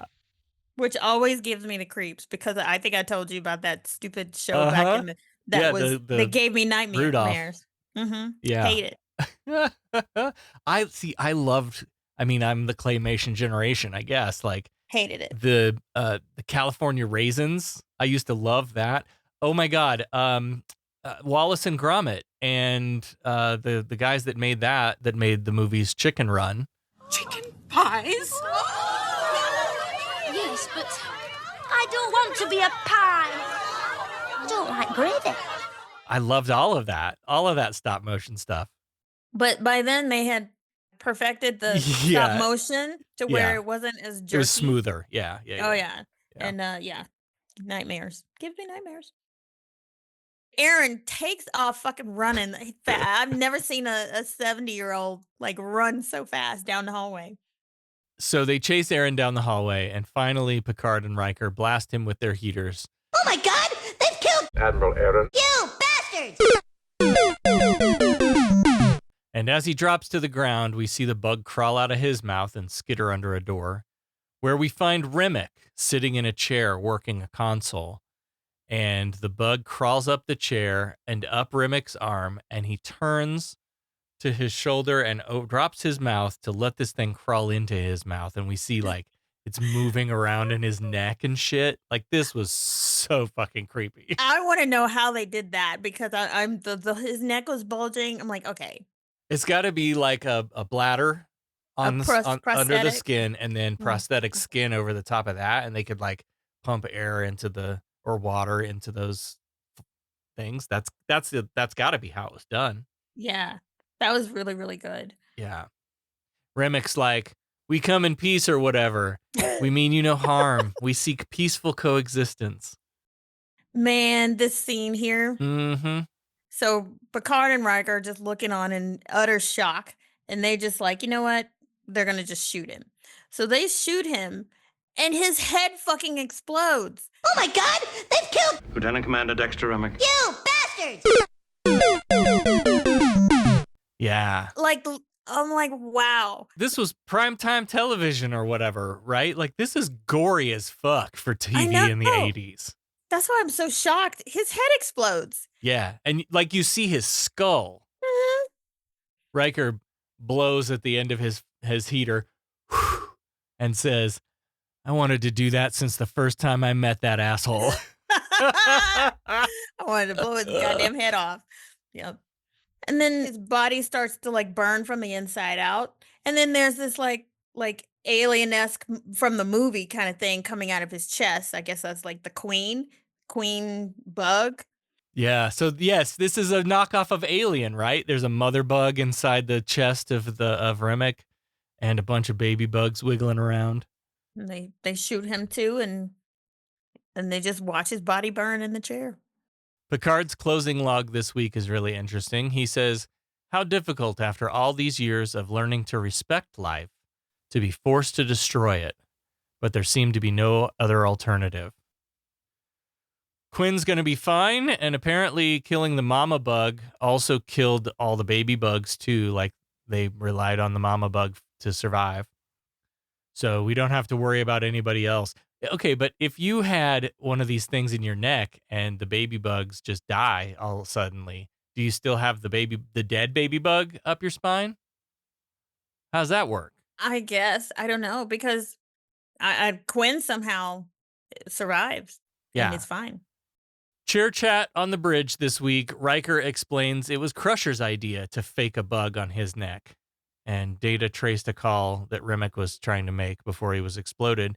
Which always gives me the creeps because I think I told you about that stupid show back in that gave me nightmares. Mm-hmm. Yeah. Hate it. I'm the claymation generation, I guess. Like, hated it. The California Raisins, I used to love that. Oh my God, Wallace and Gromit and the guys that made the movies Chicken Run. Chicken pies? Yes, but I don't want to be a pie. I don't like gravy. I loved all of that stop motion stuff. But by then they had perfected the stop motion to where it wasn't as jerky. It was smoother. Yeah. Oh yeah. And nightmares. Gives me nightmares. Aaron takes off fucking running. I've never seen a 70-year-old like run so fast down the hallway. So they chase Aaron down the hallway, and finally Picard and Riker blast him with their heaters. Oh my god, they've killed Admiral Aaron. you bastards! And as he drops to the ground, we see the bug crawl out of his mouth and skitter under a door, where we find Remmick sitting in a chair working a console. And the bug crawls up the chair and up Remmick's arm, and he turns to his shoulder and drops his mouth to let this thing crawl into his mouth. And we see like it's moving around in his neck and shit. Like, this was so fucking creepy. I want to know how they did that because his neck was bulging. I'm like, okay. It's got to be like a bladder under the skin, and then prosthetic skin over the top of that, and they could like pump air or water into those things. That's got to be how it was done. Yeah. That was really, really good. Yeah. Remmick's like, we come in peace or whatever. We mean you no harm. We seek peaceful coexistence. Man, this scene here. Mm-hmm. So Picard and Riker are just looking on in utter shock. And they just like, you know what? They're going to just shoot him. So they shoot him and his head fucking explodes. Oh my god! They've killed Lieutenant Commander Dexter Remmick. you, bastards! Yeah. Like, I'm like, wow. This was primetime television or whatever, right? Like, this is gory as fuck for TV in the 80s. That's why I'm so shocked. His head explodes. Yeah. And like, you see his skull. Mm-hmm. Riker blows at the end of his heater and says, I wanted to do that since the first time I met that asshole. I wanted to blow his goddamn head off. Yep. And then his body starts to like burn from the inside out. And then there's this like alien-esque from the movie kind of thing coming out of his chest. I guess that's like the queen bug. Yeah. So yes, this is a knockoff of Alien, right? There's a mother bug inside the chest of Remmick and a bunch of baby bugs wiggling around. And they shoot him too, and they just watch his body burn in the chair. Picard's closing log this week is really interesting. He says, how difficult after all these years of learning to respect life to be forced to destroy it, but there seemed to be no other alternative. Quinn's going to be fine, and apparently killing the mama bug also killed all the baby bugs too, like they relied on the mama bug to survive. So we don't have to worry about anybody else. Okay, but if you had one of these things in your neck and the baby bugs just die all suddenly, do you still have the dead baby bug up your spine? How's that work? I guess. I don't know, because Quinn somehow survives. Yeah. And it's fine. Chair chat on the bridge this week. Riker explains it was Crusher's idea to fake a bug on his neck. And Data traced a call that Remmick was trying to make before he was exploded.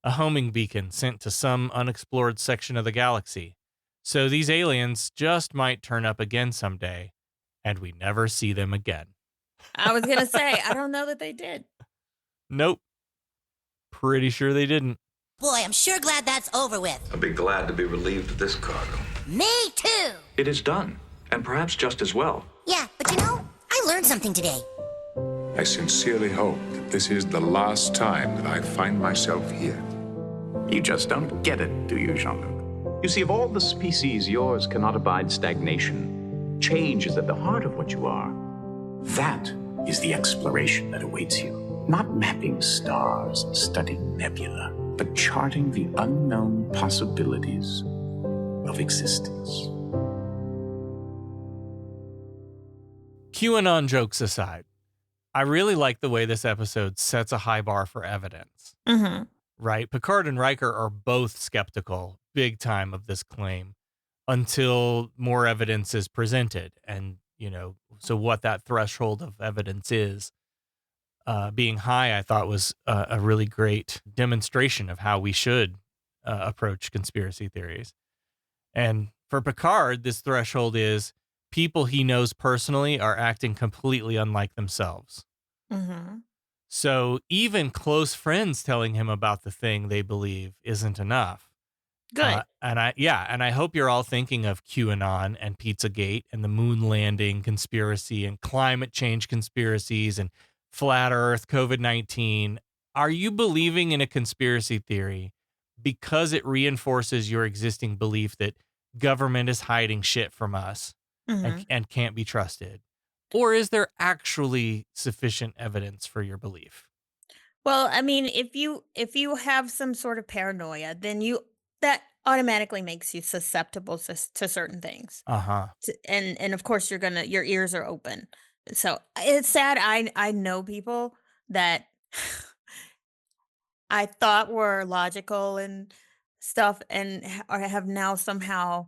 A homing beacon sent to some unexplored section of the galaxy. So these aliens just might turn up again someday, and we never see them again. I was going to say, I don't know that they did. Nope. Pretty sure they didn't. Boy, I'm sure glad that's over with. I'll be glad to be relieved of this cargo. Me too. It is done, and perhaps just as well. Yeah, but you know, I learned something today. I sincerely hope that this is the last time that I find myself here. You just don't get it, do you, Jean-Luc? You see, of all the species, yours cannot abide stagnation. Change is at the heart of what you are. That is the exploration that awaits you. Not mapping stars and studying nebula, but charting the unknown possibilities of existence. QAnon jokes aside, I really like the way this episode sets a high bar for evidence. Mm-hmm. Right? Picard and Riker are both skeptical, big time, of this claim until more evidence is presented. And, so what that threshold of evidence is, being high, I thought was a really great demonstration of how we should approach conspiracy theories. And for Picard, this threshold is people he knows personally are acting completely unlike themselves. Mm-hmm. So even close friends telling him about the thing they believe isn't enough. Good. And I hope you're all thinking of QAnon and Pizzagate and the moon landing conspiracy and climate change conspiracies and flat Earth, COVID-19. Are you believing in a conspiracy theory because it reinforces your existing belief that government is hiding shit from us and can't be trusted? Or is there actually sufficient evidence for your belief? Well, I mean, if you have some sort of paranoia, then that automatically makes you susceptible to certain things. Uh-huh. And of course your ears are open. So it's sad. I know people that I thought were logical and stuff and have now somehow,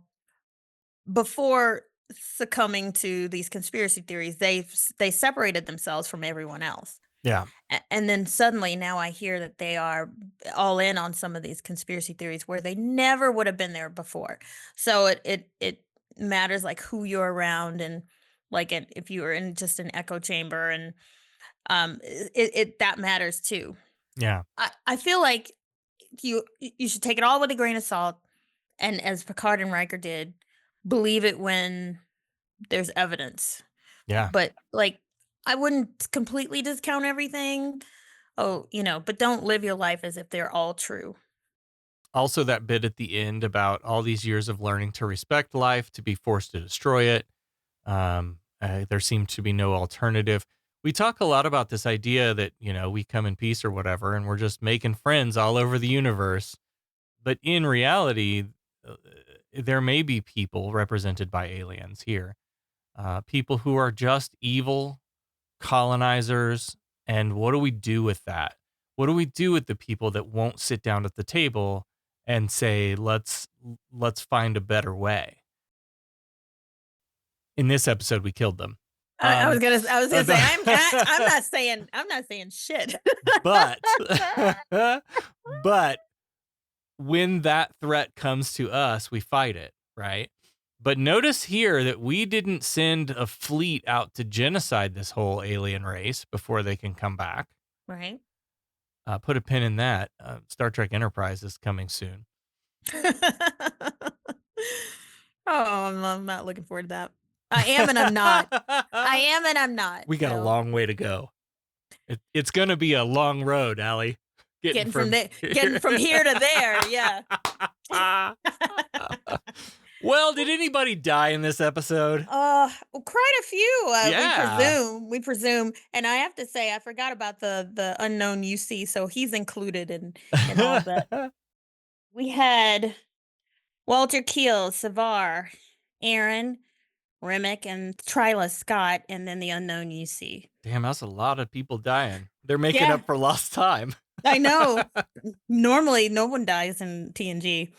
before succumbing to these conspiracy theories, they separated themselves from everyone else. Yeah. And then suddenly now I hear that they are all in on some of these conspiracy theories where they never would have been there before. So it matters like who you're around and like if you were in just an echo chamber, and that matters too. Yeah. I feel like you should take it all with a grain of salt, and as Picard and Riker did, believe it when there's evidence. Yeah. But like, I wouldn't completely discount everything. Oh, but don't live your life as if they're all true. Also, that bit at the end about all these years of learning to respect life, to be forced to destroy it. There seemed to be no alternative. We talk a lot about this idea that, we come in peace or whatever, and we're just making friends all over the universe. But in reality, there may be people represented by aliens here. People who are just evil colonizers. And what do we do with that? What do we do with the people that won't sit down at the table and say, let's find a better way? In this episode, we killed them. I was gonna say I'm not saying shit. but when that threat comes to us, we fight it, right? But notice here that we didn't send a fleet out to genocide this whole alien race before they can come back. Right. Put a pin in that. Star Trek Enterprise is coming soon. I'm not looking forward to that. I am and I'm not. I am and I'm not. We got a long way to go. It's going to be a long road, Allie. Getting from here to there, yeah. Well, did anybody die in this episode? Quite a few. Yeah. We presume. And I have to say, I forgot about the unknown UC, so he's included in all of that. We had Walter Keel, Savar, Aaron, Remmick, and Twyla Scott, and then the unknown UC. Damn, that's a lot of people dying. They're making up for lost time. I know. Normally, no one dies in TNG,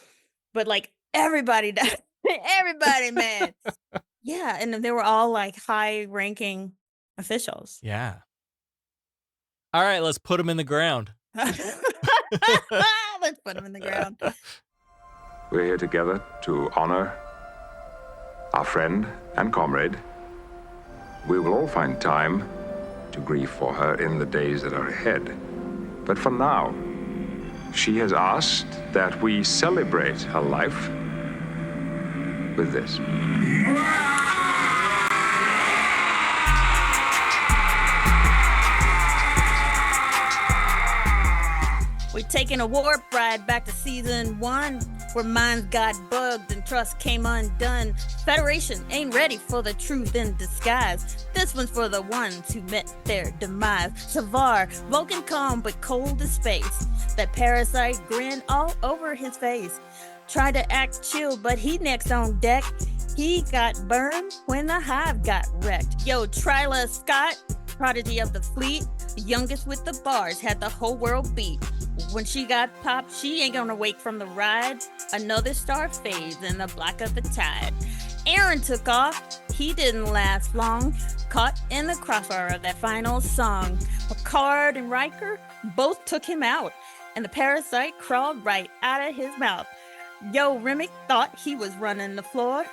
but like everybody died. Everybody, man. Yeah, and they were all like high-ranking officials. Yeah. All right, let's put them in the ground. Let's put them in the ground. We're here together to honor our friend and comrade. We will all find time to grieve for her in the days that are ahead. But for now, she has asked that we celebrate her life with this. We're taking a warp ride back to season 1, where minds got bugged and trust came undone. Federation ain't ready for the truth in disguise. This one's for the ones who met their demise. Savar, Vulcan calm but cold as space. That parasite grin all over his face. Tried to act chill, but he next on deck. He got burned when the hive got wrecked. Yo, Twyla Scott, prodigy of the fleet, youngest with the bars, had the whole world beat. When she got popped, she ain't gonna wake from the ride. Another star fades in the black of the tide. Aaron took off, he didn't last long. Caught in the crossfire of that final song. Picard and Riker both took him out, and the parasite crawled right out of his mouth. Yo, Remmick thought he was running the floor.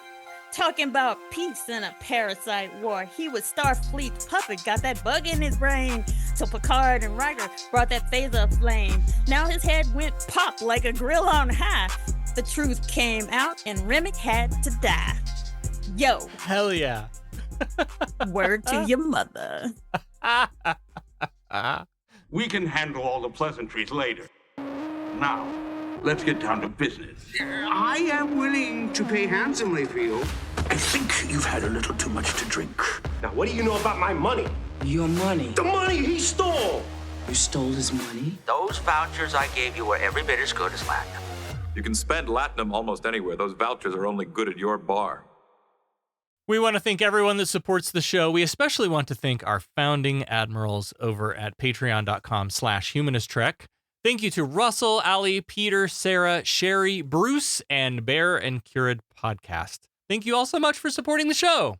Talking about peace in a parasite war. He was Starfleet's puppet, got that bug in his brain. So Picard and Riker brought that phaser flame. Now his head went pop like a grill on high. The truth came out and Remmick had to die. Yo. Hell yeah. Word to your mother. We can handle all the pleasantries later. Now, let's get down to business. I am willing to pay handsomely for you. I think you've had a little too much to drink. Now, what do you know about my money? Your money? The money he stole! You stole his money? Those vouchers I gave you were every bit as good as Latinum. You can spend Latinum almost anywhere. Those vouchers are only good at your bar. We want to thank everyone that supports the show. We especially want to thank our founding admirals over at patreon.com/humanisttrek. Thank you to Russell, Ali, Peter, Sarah, Sherry, Bruce, and Bear and Cured Podcast. Thank you all so much for supporting the show.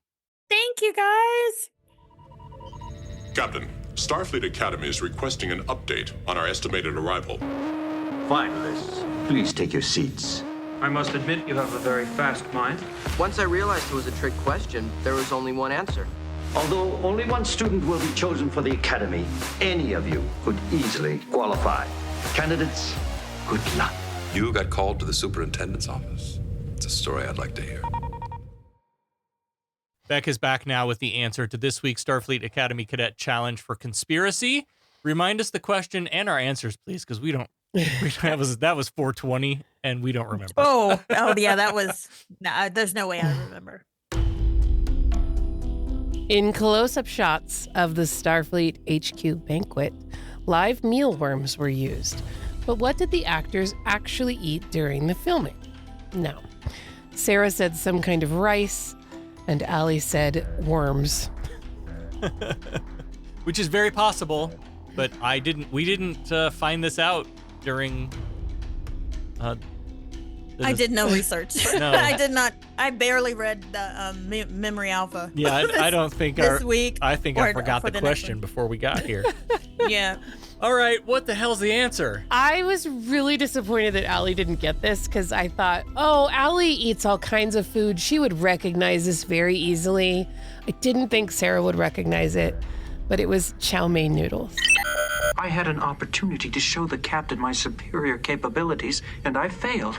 Thank you, guys. Captain, Starfleet Academy is requesting an update on our estimated arrival. Finalists, please take your seats. I must admit you have a very fast mind. Once I realized it was a trick question, there was only one answer. Although only one student will be chosen for the academy, any of you could easily qualify. Candidates, good luck. You got called to the superintendent's office. It's a story I'd like to hear. Beck is back now with the answer to this week's Starfleet Academy Cadet Challenge for Conspiracy. Remind us the question and our answers, please, because we don't. That was 420, and we don't remember. Oh yeah, that was. There's no way I remember. In close-up shots of the Starfleet HQ banquet, live mealworms were used. But what did the actors actually eat during the filming? No. Sarah said some kind of rice, and Allie said worms. Which is very possible, but we didn't find this out during I did no research. No. I did not. I barely read the Memory Alpha. Yeah, I don't think this week. I think I forgot the question before we got here. Yeah. All right, what the hell's the answer? I was really disappointed that Allie didn't get this because I thought, oh, Allie eats all kinds of food. She would recognize this very easily. I didn't think Sarah would recognize it, but it was chow mein noodles. I had an opportunity to show the captain my superior capabilities, and I failed.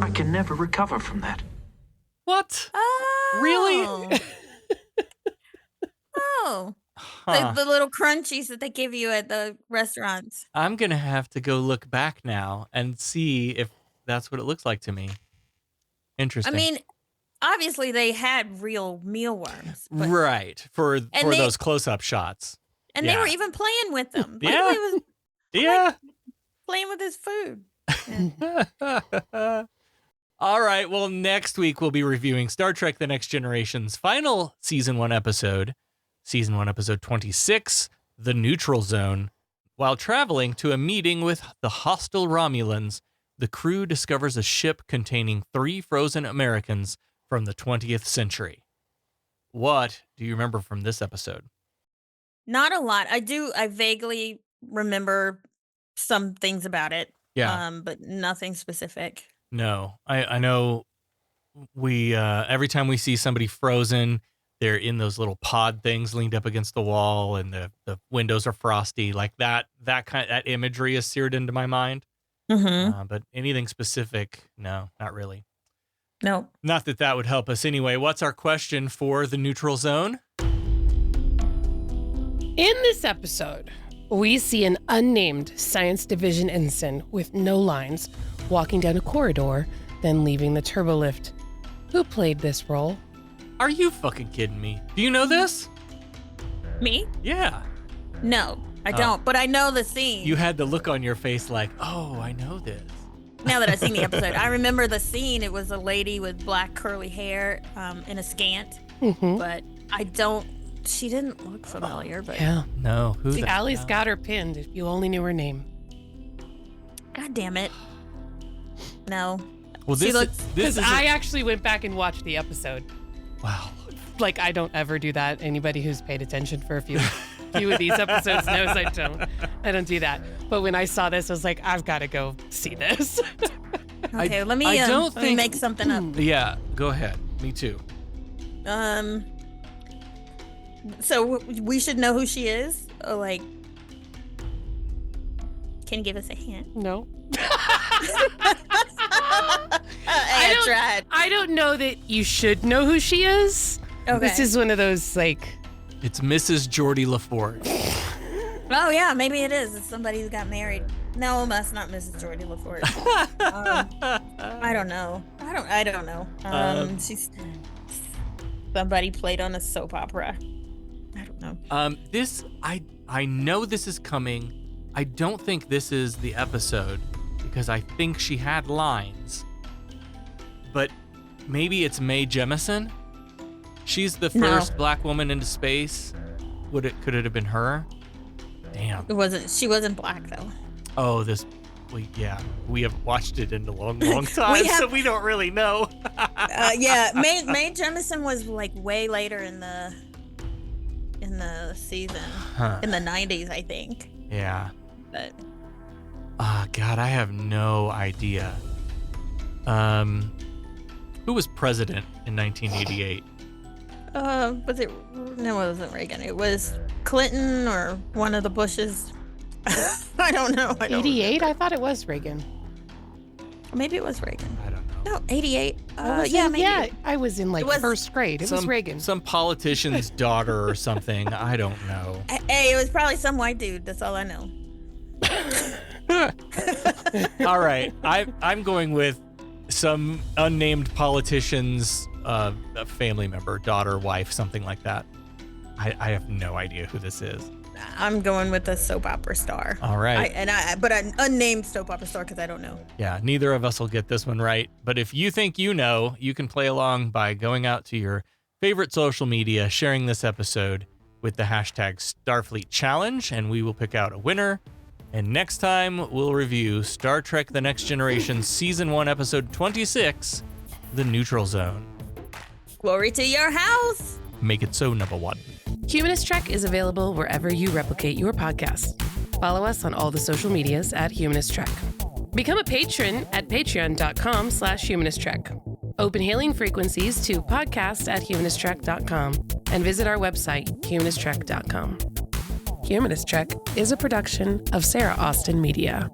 I can never recover from that. What? Oh. Really? Oh. The little crunchies that they give you at the restaurants. I'm going to have to go look back now and see if that's what it looks like to me. Interesting. I mean, obviously they had real mealworms. Right. For those close-up shots. And they were even playing with them. Yeah. Like, was yeah. playing with his food. All right. Well, next week we'll be reviewing Star Trek The Next Generation's final Season 1 episode. Season 1, Episode 26, The Neutral Zone. While traveling to a meeting with the hostile Romulans, the crew discovers a ship containing 3 frozen Americans from the 20th century. What do you remember from this episode? Not a lot. I vaguely remember some things about it. Yeah. But nothing specific. No. I know we every time we see somebody frozen, they're in those little pod things leaned up against the wall, and the windows are frosty. Like that imagery is seared into my mind. Mm-hmm. But anything specific, no, not really. No. Not that would help us anyway. What's our question for the neutral zone? In this episode, we see an unnamed Science Division ensign with no lines walking down a corridor, then leaving the turbolift. Who played this role? Are you fucking kidding me? Do you know this? Me? Yeah. No, I don't, but I know the scene. You had the look on your face like, oh, I know this. Now that I've seen the episode, I remember the scene. It was a lady with black curly hair in a scant, but she didn't look familiar. But yeah, no. See, Allie's got her pinned. If you only knew her name. God damn it! No. Well, because I actually went back and watched the episode. Wow. Like, I don't ever do that. Anybody who's paid attention for a few of these episodes knows I don't do that. But when I saw this, I was like, I've got to go see this. Okay, let me make something up. Yeah, go ahead. Me too. So we should know who she is? Or like, can you give us a hint? No. I don't know that you should know who she is. Okay. This is one of those, like... It's Mrs. Geordie LaForge. Oh, yeah, maybe it is. It's somebody who got married. No, that's not Mrs. Geordie LaForge. I don't know. I don't know. She's... Somebody played on a soap opera. I don't know. I know this is coming. I don't think this is the episode because I think she had lines. But maybe it's Mae Jemison. She's the first black woman into space. Could it have been her? Damn. She wasn't black though. Oh, we have watched it in a long time, so we don't really know. Yeah, Mae Jemison was like way later in the season, in the 90s, I think. Yeah. But God, I have no idea. Who was president in 1988? Was it? No, it wasn't Reagan. It was Clinton or one of the Bushes. I don't know. 88? I thought it was Reagan. Maybe it was Reagan. I don't know. No, 88. Maybe. Yeah, I was in first grade. It was Reagan. Some politician's daughter or something. I don't know. Hey, it was probably some white dude. That's all I know. All right. I'm going with some unnamed politician's family member, daughter, wife, something like that. I have no idea who this is. I'm going with a soap opera star. All right. But an unnamed soap opera star because I don't know. Yeah, neither of us will get this one right. But if you think you know, you can play along by going out to your favorite social media, sharing this episode with the hashtag Starfleet Challenge, and we will pick out a winner. And next time, we'll review Star Trek The Next Generation Season 1, Episode 26, The Neutral Zone. Glory to your house. Make it so, number one. Humanist Trek is available wherever you replicate your podcast. Follow us on all the social medias at Humanist Trek. Become a patron at patreon.com/humanisttrek. Open hailing frequencies to podcast@humanisttrek.com and visit our website, humanisttrek.com. Humanist Trek is a production of Sarah Austin Media.